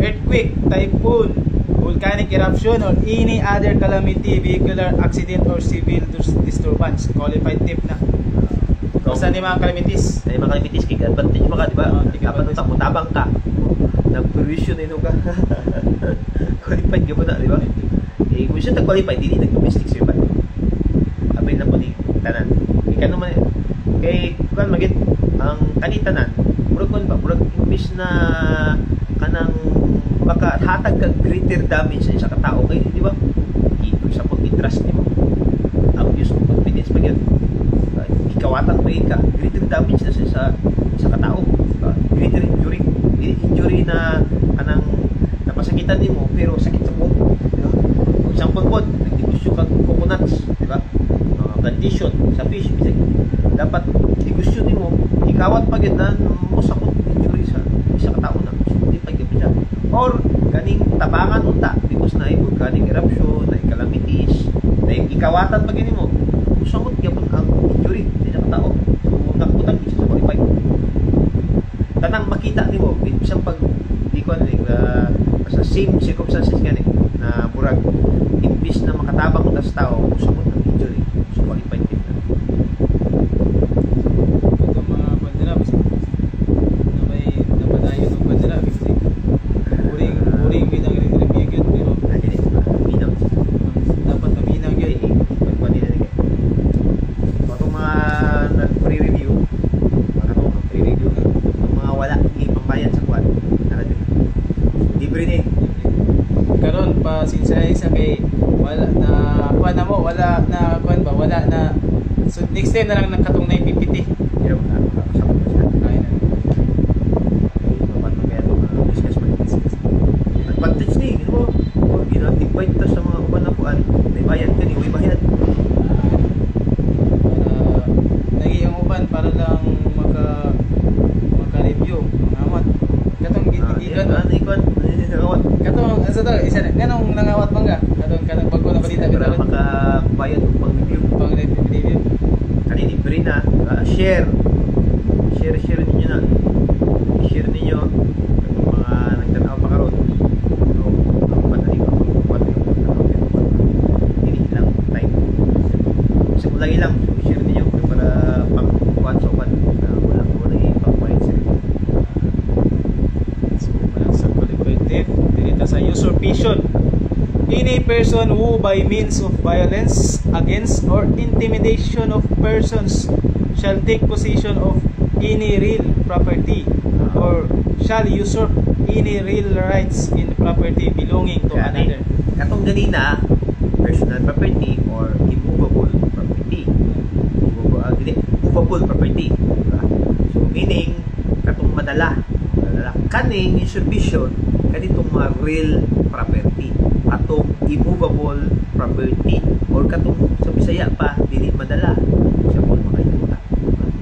earthquake, typhoon, volcanic eruption, or any other calamity, vehicular accident, or civil disturbance. Qualified tip na. Basta ni mga calamities. Ay mga calamities, kig advantage maka, di ba? Dapat nung tabang ka. Nag-provision ino ka. Qualified ka mo na, di ba? Kung siya nag-qualified, hindi nag-domestic survive. Abay na po ni tanan. Ika naman, kay, kuan magit, ang kanitanan, murag kon ba, murag imbis na kanang makahatag kag greater damage sa isa ka tao kay di ba? For example, i-trust nimo. Abuse of confidence pa gyud. Ikawatan pa ka, greater damage na sa ka tao. Greater injury. Injury na kanang napasakitan nimo pero sakit sa buong. Diba? For example po, nagdegosyo kag coconuts, di ba? Condition sa fish bisag dapat negosyo nimo ikawat pa gyud na mo sakot injury sa isa ka tawo na suti pa gyud siya or kaning tabangan unta because na volcanic eruption na calamities na ikawatan pa gyud nimo sakot gyud ang injury sa ka tawo so nakutang isa sa qualify tanang makita nimo bisang pag di ko sa same circumstances gani na murag imbis na makatabang unta sa tao sakot ang injury so qualified team na. Ito mga bandera kasi na may napadayo ng bandera kasi uring binang review yun pero Minaw. dapat na binang yun Pagpani na nila. Itong mga nag-pre-review, pre-review ng mga wala, hindi pambayan sa kwan. Libre ni. karon pa sinsay sa kay wala na kuan na mo wala na kuan ba wala na so next time na lang nagkatong na PPT Pero makakasama pa siya. kaya na Dapat mamaya ito discuss pa rin. Advantage ni, di ba? Kung ginag-invite ta sa mga uban na kuan, may bayad ka ni, may bayad. naging uban para lang maka-review ang amat katong gigigan Ikon, nakawat. katong asa to isa na ganong nangawat bangga katong bago na balita Para kita makabayad ng pang-review. pang review Kanini libre na, share ninyo na, i-share ninyo yung mga nagtanaw pa karon so ang panalig hindi lang time sa ulay lang so i-share ninyo para pang kuwan sa uban na walang ipang-bayad sa review. so malang sa qualified tip dito sa usurpation. Any person who by means of violence against or intimidation of persons shall take possession of any real property or shall usurp any real rights in property belonging to another. Katong ganina, personal property or immovable property. Movable property. Diba? So meaning, katong madala. Kaning usurpation, kanitong mga real property. Atong immovable property or katong sa Bisaya pa dili madala siya po makayuta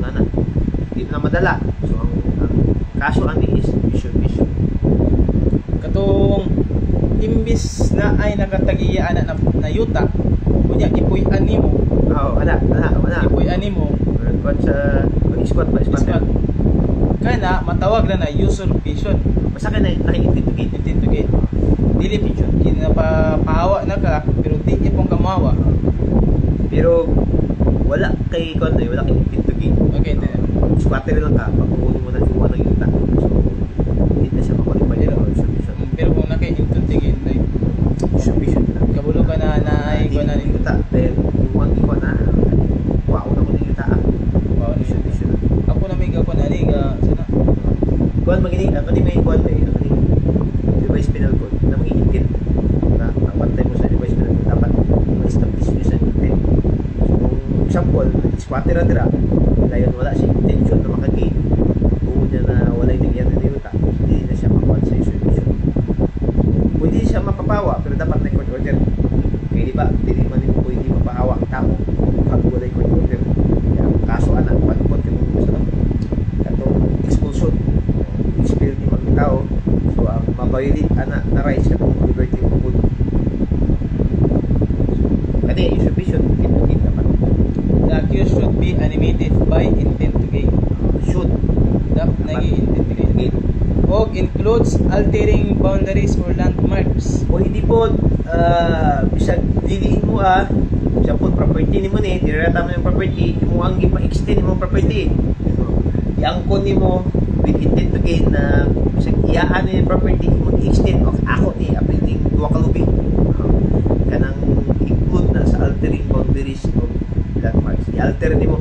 na dili na madala so ang kaso ani is usurpation Katong imbis na ay nakatagiya ana na yuta kunya ipuy-an nimo ana ipuy-an nimo kon sa squad kana matawag na usurpation basta ka na nakikitugit intintugit dili kinapahawa na ka pero di ipong kamawa pero wala kay kon wala kay intugit okay then squatter lang ka pagkukunin mo na iwan ng yuta so hindi na siya makulipan yun usurpation pero kung nakaiintugit like usurpation na kabulo ka na ay ko na yuta then iwan na wow na ko ng yuta usurpation ako na may gapon ani ga sana kuan magini ang may kuan may device penal code na mga intent na pantay mo sa device penal code dapat ma-establish nyo sa intent so kung example squatter na dira dayon wala siya intention na makagain buod niya na wala yung nagyan na nilota hindi na siya makuha sa usurpation pwede siya mapapawa pero dapat na court order kaya di ba hindi man din pwede mapahawa ang tao pag wala yung court order kaya ang kaso anak panupot ka mong gusto katong expulsion expel ni mga tao so ang mabayulit anak na rights katong liberty of food kani usurpation kita dapat the accused should be animated by intent to gain should dapat nag-i-intent to gain again o includes altering boundaries or landmarks o hindi po bisag diliin mo bisag po property ni mo ni dirata mo yung property mo ang ipa-extend mo property iangkon ni mo with intent to gain na bisag iyaan ni property mo i-extend of ako ni appealing duwa ka lubi kanang include na sa altering boundaries of landmarks i-alter ni mo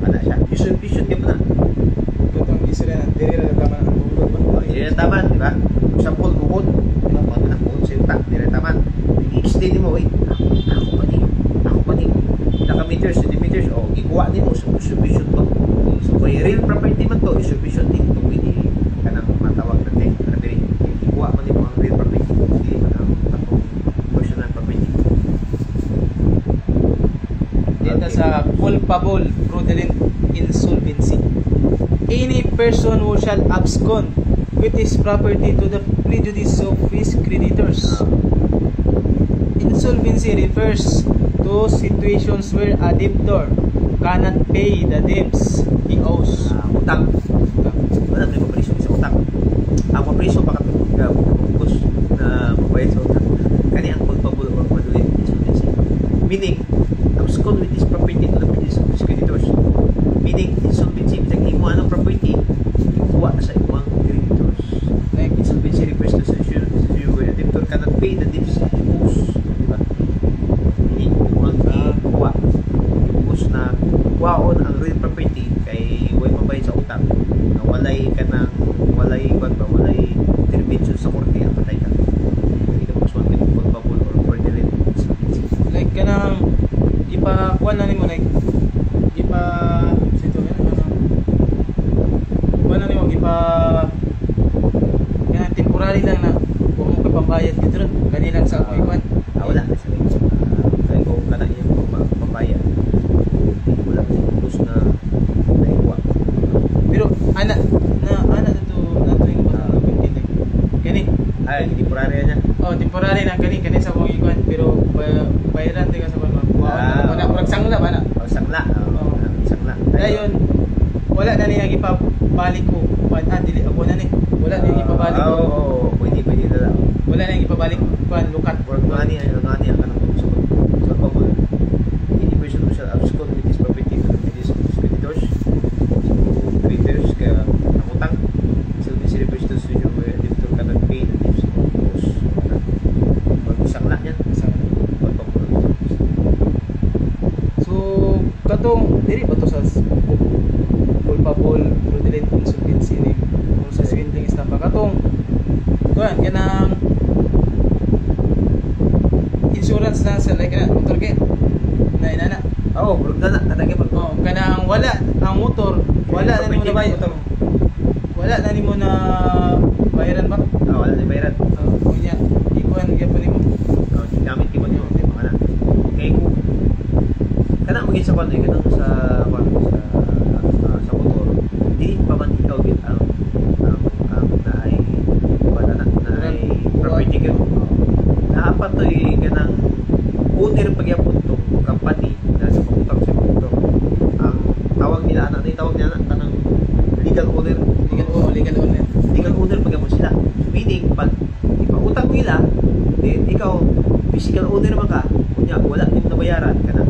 ana siya usurpation ka pa na tutong isra na diri ra tama ang ulo ba hindi na tama di ba oy, ako pa ni naka-meters, meters, o ikuha din mo sa distribution to. So kay real property man to, distribution din to pwede ka nang matawag na tech, ikuha man din mo ang real property, hindi man ang atong personal property. Dito sa culpable fraudulent insolvency. Any person who shall abscond with his property to the prejudice of his creditors. Insolvency refers to situations where a debtor cannot pay the debts he owes. Utang. Wala may mapreso sa utang. Ang mapreso baka focus na mabayad sa utang. Kani ang culpable or fraudulent insolvency. Meaning, abscond with his property to the prejudice of his creditors. Meaning, insolvency, bisag imo anong property, ikuha sa imong creditors. Like, insolvency refers to situation where a debtor cannot pay the debts he owes. Diba? Meaning, imo ang ikuha. Ipus na kuhaon ang real property kay way mabayad sa utang. Na walay ka ng, walay intervention sa korte ang patay ka. Hindi ka makasuhan ka ng culpable or fraudulent insolvency. Like kanang ipa-kuan na nimo like sito kuan na nimo kanang temporary lang na wa mo kay pambayad dito ron kanilang sa mo ikuan. Wala na sila. Kaya kung ka na iyong pambayad, wala na focus na naiwa. Pero ana to yung bata na kani Ay, temporary niya. temporary na kani sa mo ikuan pero bayaran di ka sa mga wala kurang sangla ba na Sangla. Sangla. dayon wala na niya ipabalik ko dili ako na ni wala na niya ipabalik ko Pwede na lang. wala na niya ipabalik kuan lukat Or ngani ang kanang culpable. Any person who shall abscond with his property to the prejudice of his creditors. Creditors ka ang utang. Insolvency refers to situation where a debtor cannot pay the debts he owes. Sangla niya. Culpable. so katong diri ba to sa culpable fraudulent insolvency ni kung sa swindling istampa katong kuan kanang insurance na sa like na motor kay na inana Nadagi pa. kanang wala ang motor wala na nimo na bayad wala na nimo na bayaran ba Wala na bayaran. kunya ikuan gyapon nimo Gamit ki ba niyo? Mga na. Kaya ko kana mo sa kwan kanang sa motor. Di pa man ikaw gid ang naay property ko. Naapat to kanang owner pagyapon tong company na sa pangutang sa motor. Ang tawag nila kanang legal owner. Legal owner pagyapon sila. Meaning pag ipautang nila, then ikaw physical owner man ka, kunya wala ning nabayaran kana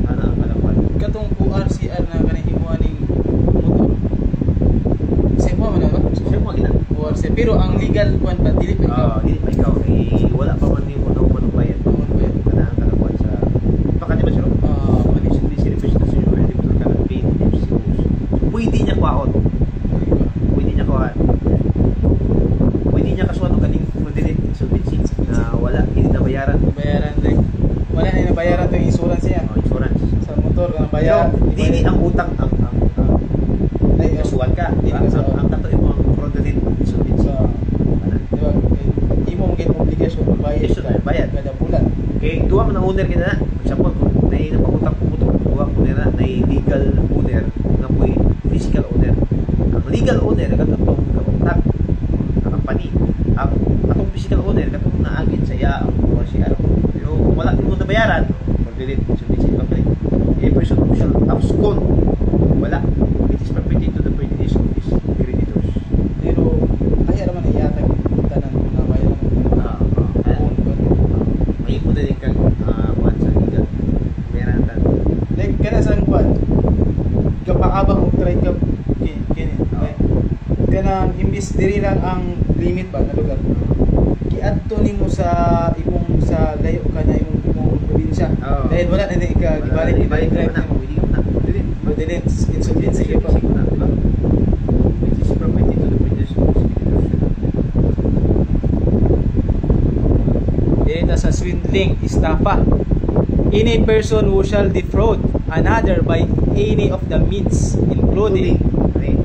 ang kalapan. katong ORCR na kanang himuan ning motor sa mo man ba Siya mo gina. ORCR pero ang legal kuan pa dili pa ikaw Dili pa ikaw wala pa man nimo na bayad. Naman ba yun? Kana ang kalapan sa baka di ba sir? Condition di service to senior debtor kana pay debts. Pwede niya kuhaon. Pwede niya kasuhan og kaning fraudulent insolvency na wala hindi na bayaran. bayaran din wala na nabayaran to yung insurance niya Insurance. sa motor kanang bayad Dili ang utang ang ay kasuhan ka. Dili Ang kasuhan. tato imong fraudulent insolvency. sa di ba imo mo gid obligation Obligation, bayad. kada bulan Okay, duwa man ang owner kita na. For example, kung may napakutang puto, duwa mo na legal owner nga po'y physical owner. Ang legal owner, katong kapuntak, company. Ang atong physical owner, katong naagin sa iya ang mga siya. Pero kung wala din mo nabayaran, mag-delete sa physical company. A person who shall abscond, wala. It is permitted to the prejudice of his creditors. pero ay naman iyatag tanan kung nabayaran May mo din kang buwan sa legal. Bayaran tan. like kana sa kuan kapaabang og try ka kini kanang imbis diri lang ang limit ba na lugar giadto nimo sa imong sa layo ka na imong probinsya dahil wala na din ka gibalik ibalik drive na. nimo Pwede ka na. Pwede. Fraudulent insolvency Sige pa. Which is permitted to the prejudice of his creditors. dili kita sa swindling, estafa. Any person who shall defraud another by any of the means, including Okay.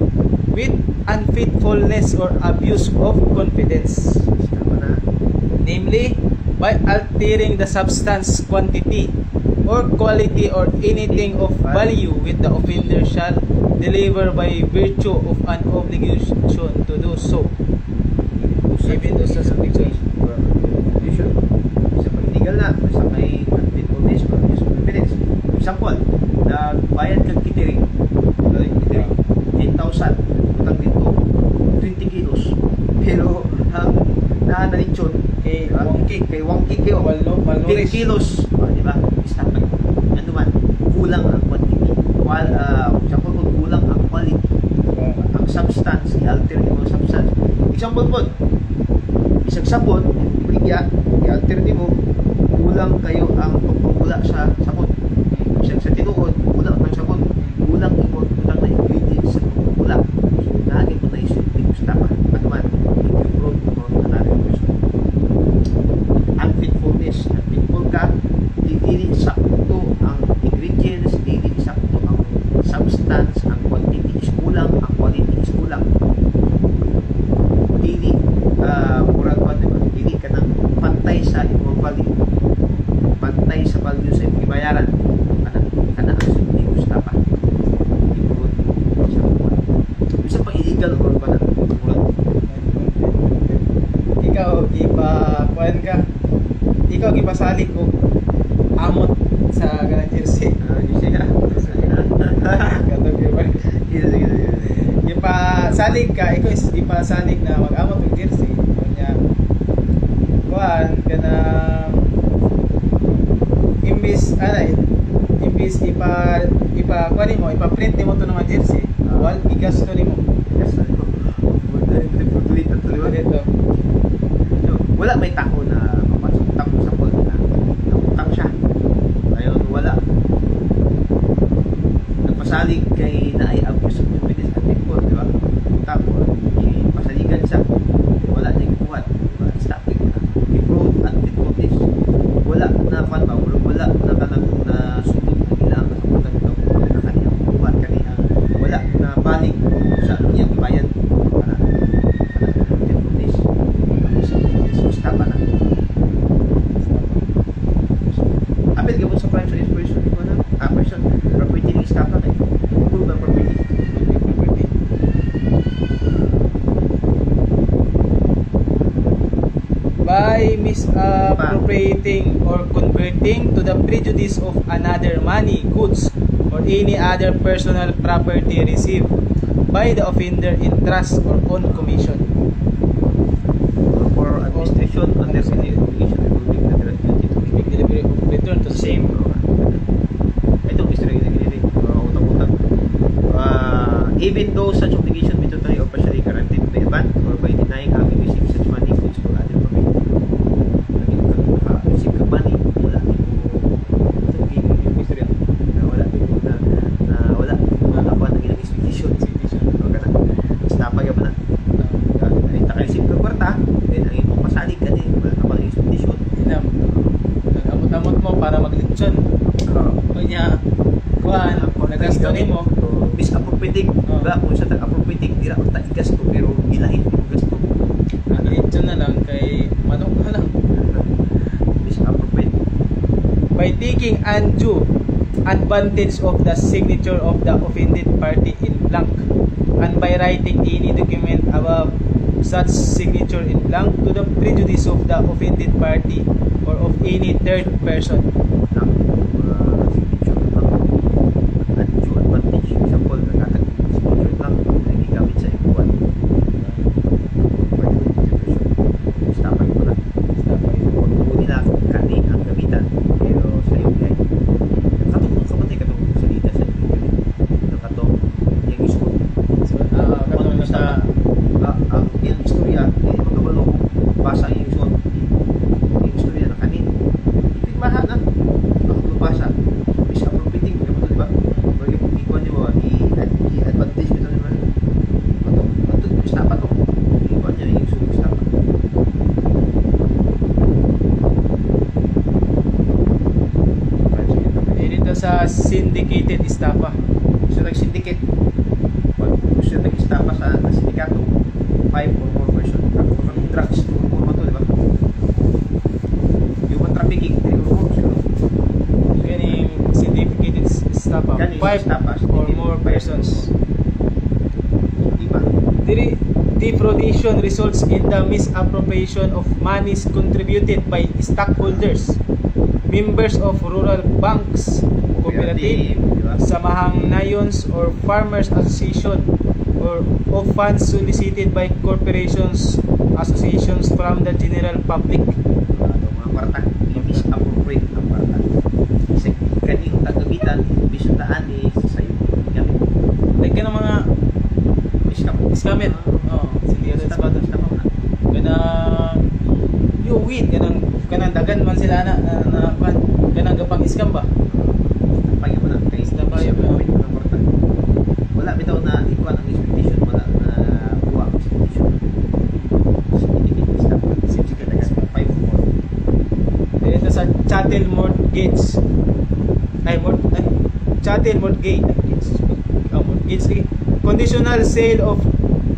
with unfaithfulness or abuse of confidence, Tama na. namely by altering the substance, quantity, or quality or anything of value which the offender shall deliver by virtue of an obligation to do so. Even though sa subdivision. Condition. Sa pag-illegal na, basta may unfaithfulness or abuse of confidence. For example, nagbayad kang catering. Catering. 10,000. Utang dito. 20 kilos. Pero ang naanalitsyon Kay kay Wangkik kayo. 10 kilos. Di ba? Stop na. Ano man, kulang ang quantity. For example, kung kulang ang quality. Ang substance, i-alter niyo ang substance. Example po, isang sabon, ibigya, i-alter niyo, kulang kayo ang pagpapula sa sabon. Isang sa tinuod, kulang ang sabon, kulang imo kulang na ingredients sa pagpapula. So, naging mo na isulting sa tama. Ano man, if you wrote about another person. Unfaithfulness, unfaithful ka, hindi sakto ang ingredients, hindi sakto ang substance, ang quantity is kulang, ang quality is kulang. Dili murag pa, diba? Dili ka nang pantay sa imong value, pantay sa value sa imong gibayaran, kana ang sulting gusta pa imurot sa buwan. Bisa pa illegal or pa na murag Ikaw kuan ka. Ikaw gipasalig og amot sa kanang jersey. you say Katong giba. sige. Gipasalig ka, ikaw is gipasalig na mag-amot og jersey. Kunya kuan kana imbis kuan mo, ipa-print mo to ng jersey. Wal igasto nimo. Yes, ano. Tuloy na tuloy. Dito. Wala may tao na mapasutang sa pol na utang siya. Ngayon wala. Nagpasalig kay na ay abuse of confidence at people, di ba? Utang o pasaligan siya. Wala niya gibuhat. Diba? Stopping na. Defraud at witness. Wala na fan ba? Wala na kanang na sulod ang ilang sa utang ng kaniyang buhat kaniyang wala na balik sa iyang bayad. Stop na. Apil gabon sa crime sa person ko na. Person property ni stop na kay. Full ba property? By misappropriating or converting to the prejudice of another money, goods, or any other personal property received by the offender in trust or on commission. For administration under the obligation involving the duty to Make delivery of return to the same. Itong history na ginili. Utang-utang. Even though such obligation be totally or partially guaranteed by the bank or by denying having received such money, goods, or other property. Receive ka money, wala din mo yung history na wala din mo na wala ako na ginang expedition. Basta pa yung na. Ay, taka-receive ka kwarta, then ang imong pasalig ka din, wala ka pang expedition. Nag-amot-amot mo para maglitsyon. Kanya, kuhan, nagasto nimo. Misappropriating, diba? Kung sa tag-appropriating, tira kung taigas ko, pero gilahin mo gasto. Ang litsyon na lang kay manok ka lang. Misappropriating. By taking undue advantage of the signature of the offended party in blank, and by writing any document above such signature in blank to the prejudice of the offended party or of any third person. Lang, signature lang. Undue advantage. Example, signature lang, nagigamit sa ibuan. Stapan ko na. Kung nila kani ang gamitan, pero sa iyo ay katong kamatay katong salita sa iyo katong yung isko So, katong na sa ang yung istorya hindi magkabalo basa yung istorya na kani ipigmaha na sa syndicated estafa. Gusto nag-syndicate. Pag gusto nag-estafa sa sindikato, 5 or more person. Kapag drugs, or more to, di ba? Human trafficking, 3 or more siguro. Ganing syndicated estafa, Ganing 5 estafa, or syndicated, more 5 or persons. Di ba? Defraudation results in the misappropriation of monies contributed by stockholders, members of rural banks, cooperative, di ba? samahang nayons or farmers association, or of funds solicited by corporations, associations from the general public. Mga kwarta, i-misappropriate ang kwarta. Kasi kaning tagamitan, bisuntaan ni sayo. Gamit. Like ka ng mga scammer. Syndicated estafa. Ganang yung weed, ganang dagan man sila na ganang gapang scam ba? Pagyan mo na. Kaya Isla pa, i-misappropriate ang kwarta. Wala bitaw na ikuha ang expectation. Wala na kuha ang expectation. Syndicated staff. Syndicated staff. 5 or more. Ito sa chattel mortgage. Chattel mortgage. Mortgage. Conditional sale of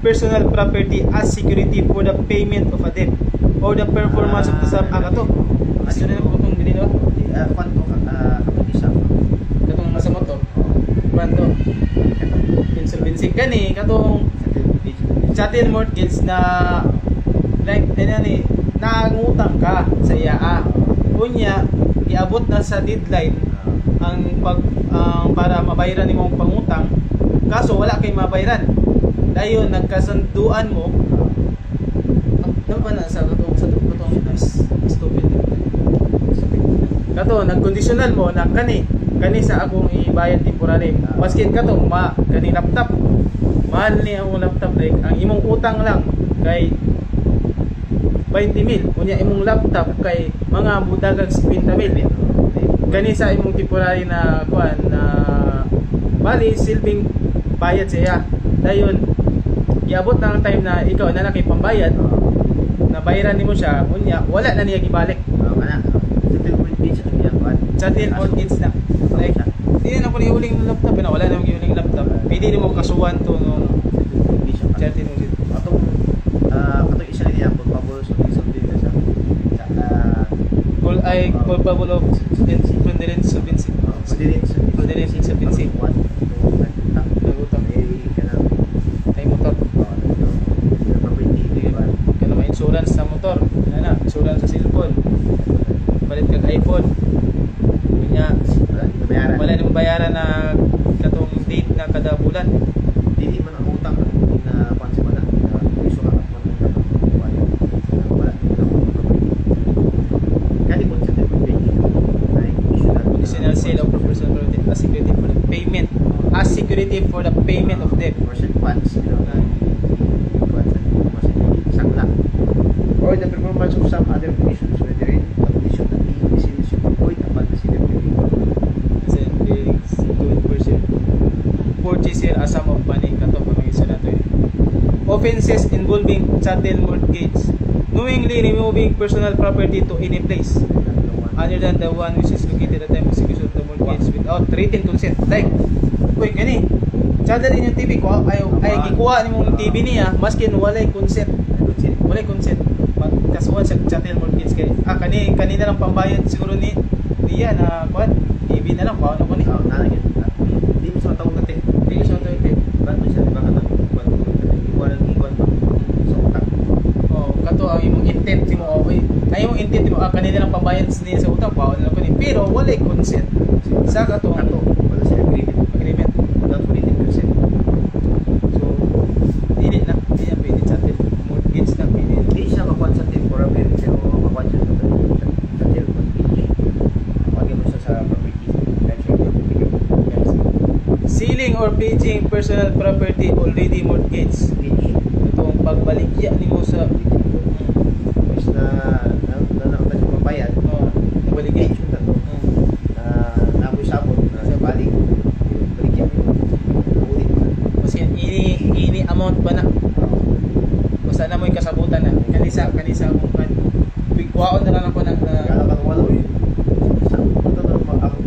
personal property as security for the payment of a debt or the performance of the sub. Kato. Gusto nila po itong binilo? Kwanto kapag isa. Katong nasa motor. Kwanto? Insolvency ka ni. Katong chattel mortgage na like nangutang ka sa iya. Unya, iabot na sa deadline ang para mabayaran nimo ang pangutang. Kaso wala kay mabayaran. Dayon nagkasunduan mo. Ano ba na sa katong stupid. Kato nagkondisyonal mo na kani sa akong ibayad temporary. Maskin kato kani laptop. Mahal ni ang laptop like ang imong utang lang kay 20,000. Unya imong laptop kay mga budagang 50,000. Kani sa imong temporary na kuan na bali silbing bayad siya. Dayon giabot na ang time na ikaw na kay pambayad na bayaran nimo siya, unya wala na niya gibalik. Kana settle mortgage ang iyang kuan. Chattel mortgage na. Like di na ko ni uling laptop na wala na mo uling laptop. Pwede nimo kasuhan to no chattel mortgage. Katong isa niya ang pagpabol sa din sa Culpable of fraudulent insolvency. Fraudulent insolvency. Nagutang ay motor. Kana may insurance sa motor, insurance sa cellphone. Palit kag iPhone. Kunya wala nang bayaran na katong date na kada bulan. Dili man ang utang na pansin man iso ka man wala kani mo sa Conditional sale of personal property as security for the payment. As security for the payment of debt. worship funds, sakla, or the performance of some other conditions, whether in the condition that the business should avoid upon the city Purchaser a sum of money. Kato pa mga isa na to. Offenses involving chattel mortgage. Knowingly removing personal property to any place other than the one which is located at the time of execution of the mortgage without written consent. Like, uy, kani, chattel din yung TV ko, ay gikuha ni mong TV niya, maskin walay consent. Walay consent. Kasuhan sa chattel mortgage kay, kani na lang pambayad siguro niya na, TV na lang, paano ko ni? Hindi mo sa matawag natin. Hindi siya ito ito. Ba't mo siya, di ba ka nang iwan ba sa utang? Kato ang imong intent mo, okay. Ay imong intent mo, kanina lang pambayad niya sa utang, paano lang ko ni. Pero walay consent. Sa kato, Wala siya agreement. Without written consent. So, hindi na pwede chattel mortgage na pwede. Hindi siya makuha sa temporary pero makuha siya sa chattel mortgage. Pagyan mo siya sa property. Sealing or pledging personal property already mortgaged. Ito ang pagbaligya nimo sa Mas na nakita siya mabayad. nabaligya. Age na to. Namoy sabot na sa balik. Baligyan mo. Ulit mo. Kasi ini amount ba na? Basta na mo'y kasabutan na. Kanisa akong kan. Bigwaon na lang ako ng Kala kang walo eh. Sa ito na ako.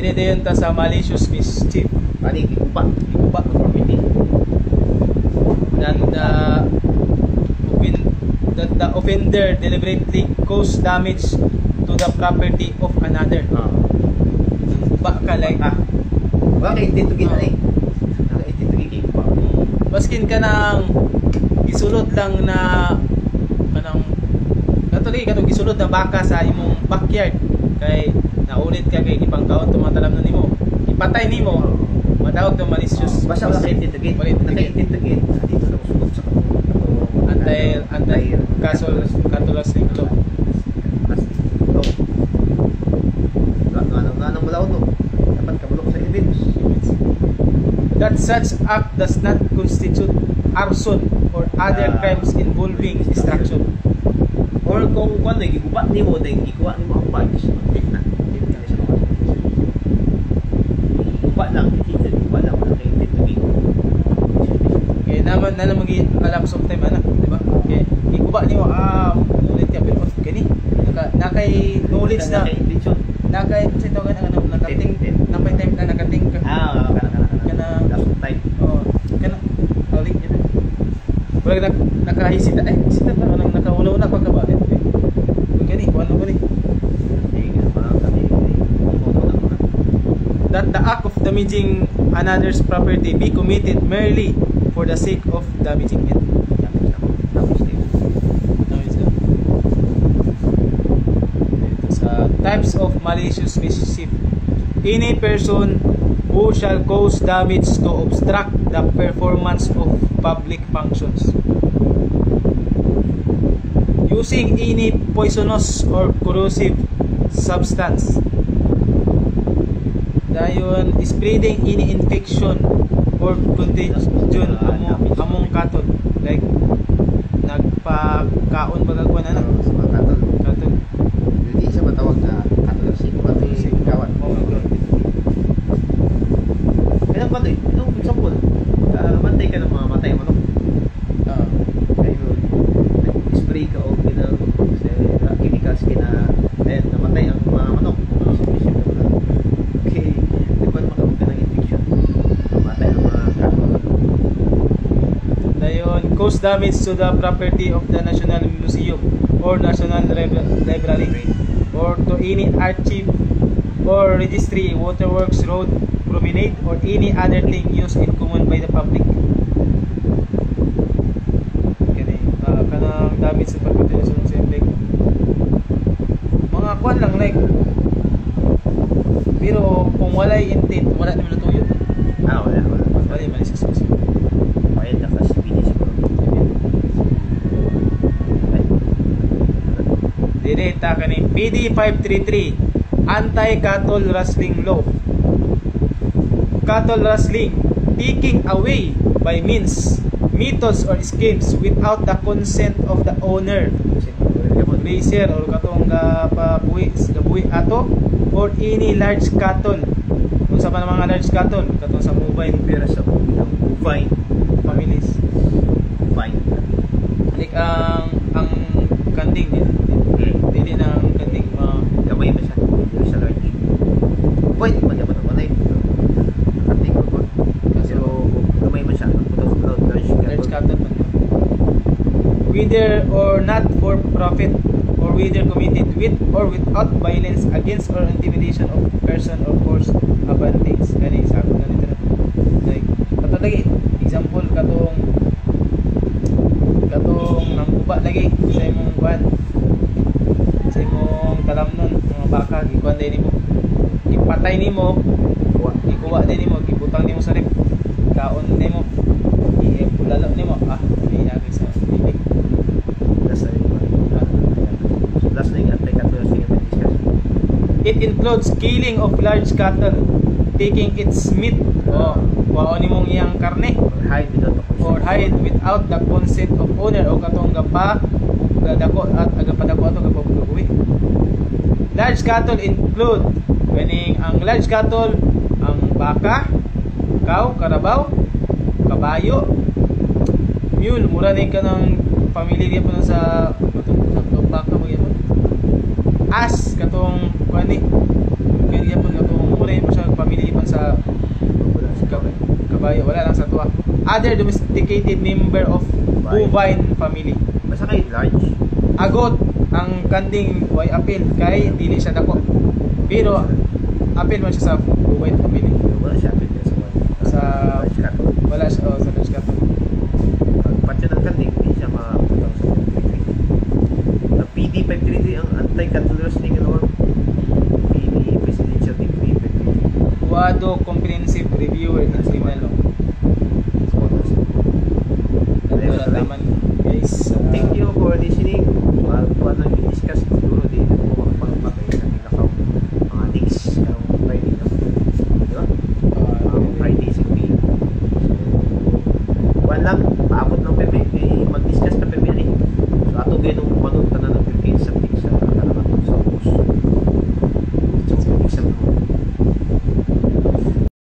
Ini dayon ta sa malicious mischief. Kani giguba Giguba property. that the offender deliberately cause damage to the property of another. Ba ka like Wala kay intento gina eh. Wala intento gina pa. baskin ka nang gisulod lang na kanang katuloy ka gisulod na baka sa imong backyard kay naulit ka kay ipangkaon tumatalam na nimo ipatay nimo matawag to malicious. Basta wala kay intento gina. Naka-intento gina. Dito na usugod sa antay katulas ning law. Ganang mulaw no. Dapat kabulok sa evidence. That such act does not constitute arson or other crimes involving destruction. Or kung kung giguba nimo dahil gikuha nimo ang badge. Na. Giguba lang, giguba lang wala kay intento gina. Okay, naman na lang mag-alapse of time ana, di ba? Okay, ikuba nimo ulit ka pero kani nakay knowledge na nakay sa ito kan ano nakating napay time na nakating ka. Kana last time. Oh, kana balik yun. Wala nakahisita hisita pa nang nakaunaw na pagkaba. Kani ano ba ni? That the act of damaging another's property be committed merely for the sake of damaging it. Types of malicious mischief. Any person who shall cause damage to obstruct the performance of public functions. Using any poisonous or corrosive substance. Dayon, spreading any infection or contagion among cattle. Like, nagpakaon ba gagawin na? Cattle. Hindi siya matawag na katulasin pati kawan. Kaya ba ito? Itong example, mantay ka ng mga matay manok. Kayo, spray ka o pinang chemicals namatay ang mga manok. Okay, di ba makabog ka ng infection? Namatay ang mga cattle. Dayon, cause damage to the property of the National Museum or National Library or to any archive or registry, waterworks, road, promenade, or any other thing used in common by the public. Kani, kanang damage sa property sa public. Mga kwan lang like. Pero kung walay intent, wala naman natuyo. Wala. Wala yung malisis. Bayad na kasi finish ko. Direta kani PD 533 Anti-Cattle Rustling Law. Cattle rustling, taking away by means, methods or schemes without the consent of the owner, grazer or katong gabuhi ato or any large cattle. Kung sa mga large cattle katong sa mobile Pero sa bovine families. Bovine. Like ang kanding dili na ang kanding Gamay ba siya? Hindi siya large. Bovine pa niya ba naman ay nakating ko. Pero gamay man siya. large cattle man. Whether or not for profit or whether committed with or without violence against or intimidation of person or force upon things. Kani sa ako ganito na. Like kato lagi example katong nangguba lagi sa imong kuan. Sa imong talamnon mga baka gikuan din nimo. Ipatay nimo, ikuha din nimo, gibutang nimo sa rep. Kaon nimo. Bulalo nimo. Iyagi sa bibig. Last na yung anti-cattle discussion. It includes killing of large cattle, taking its meat, kuhaon nimong iyang karne, or hide without the consent of owner o katong gadako at agapadako ato gapabugawi. Large cattle include ang large cattle ang baka, cow, karabaw, kabayo, mule, mura din ka ng pamilya po sa baka mo yan. As katong kuani kaya po katong muna mo siya pamilipan sa Wala sa kamay. kabayo, wala lang sa tuwa. Other domesticated member of bovine family. Basta kay large. Agot ang kanding way apil kay dili siya dako. Pero apil man siya sa bovine family. Wala siya apil sa one. Sa Large cat. wala siya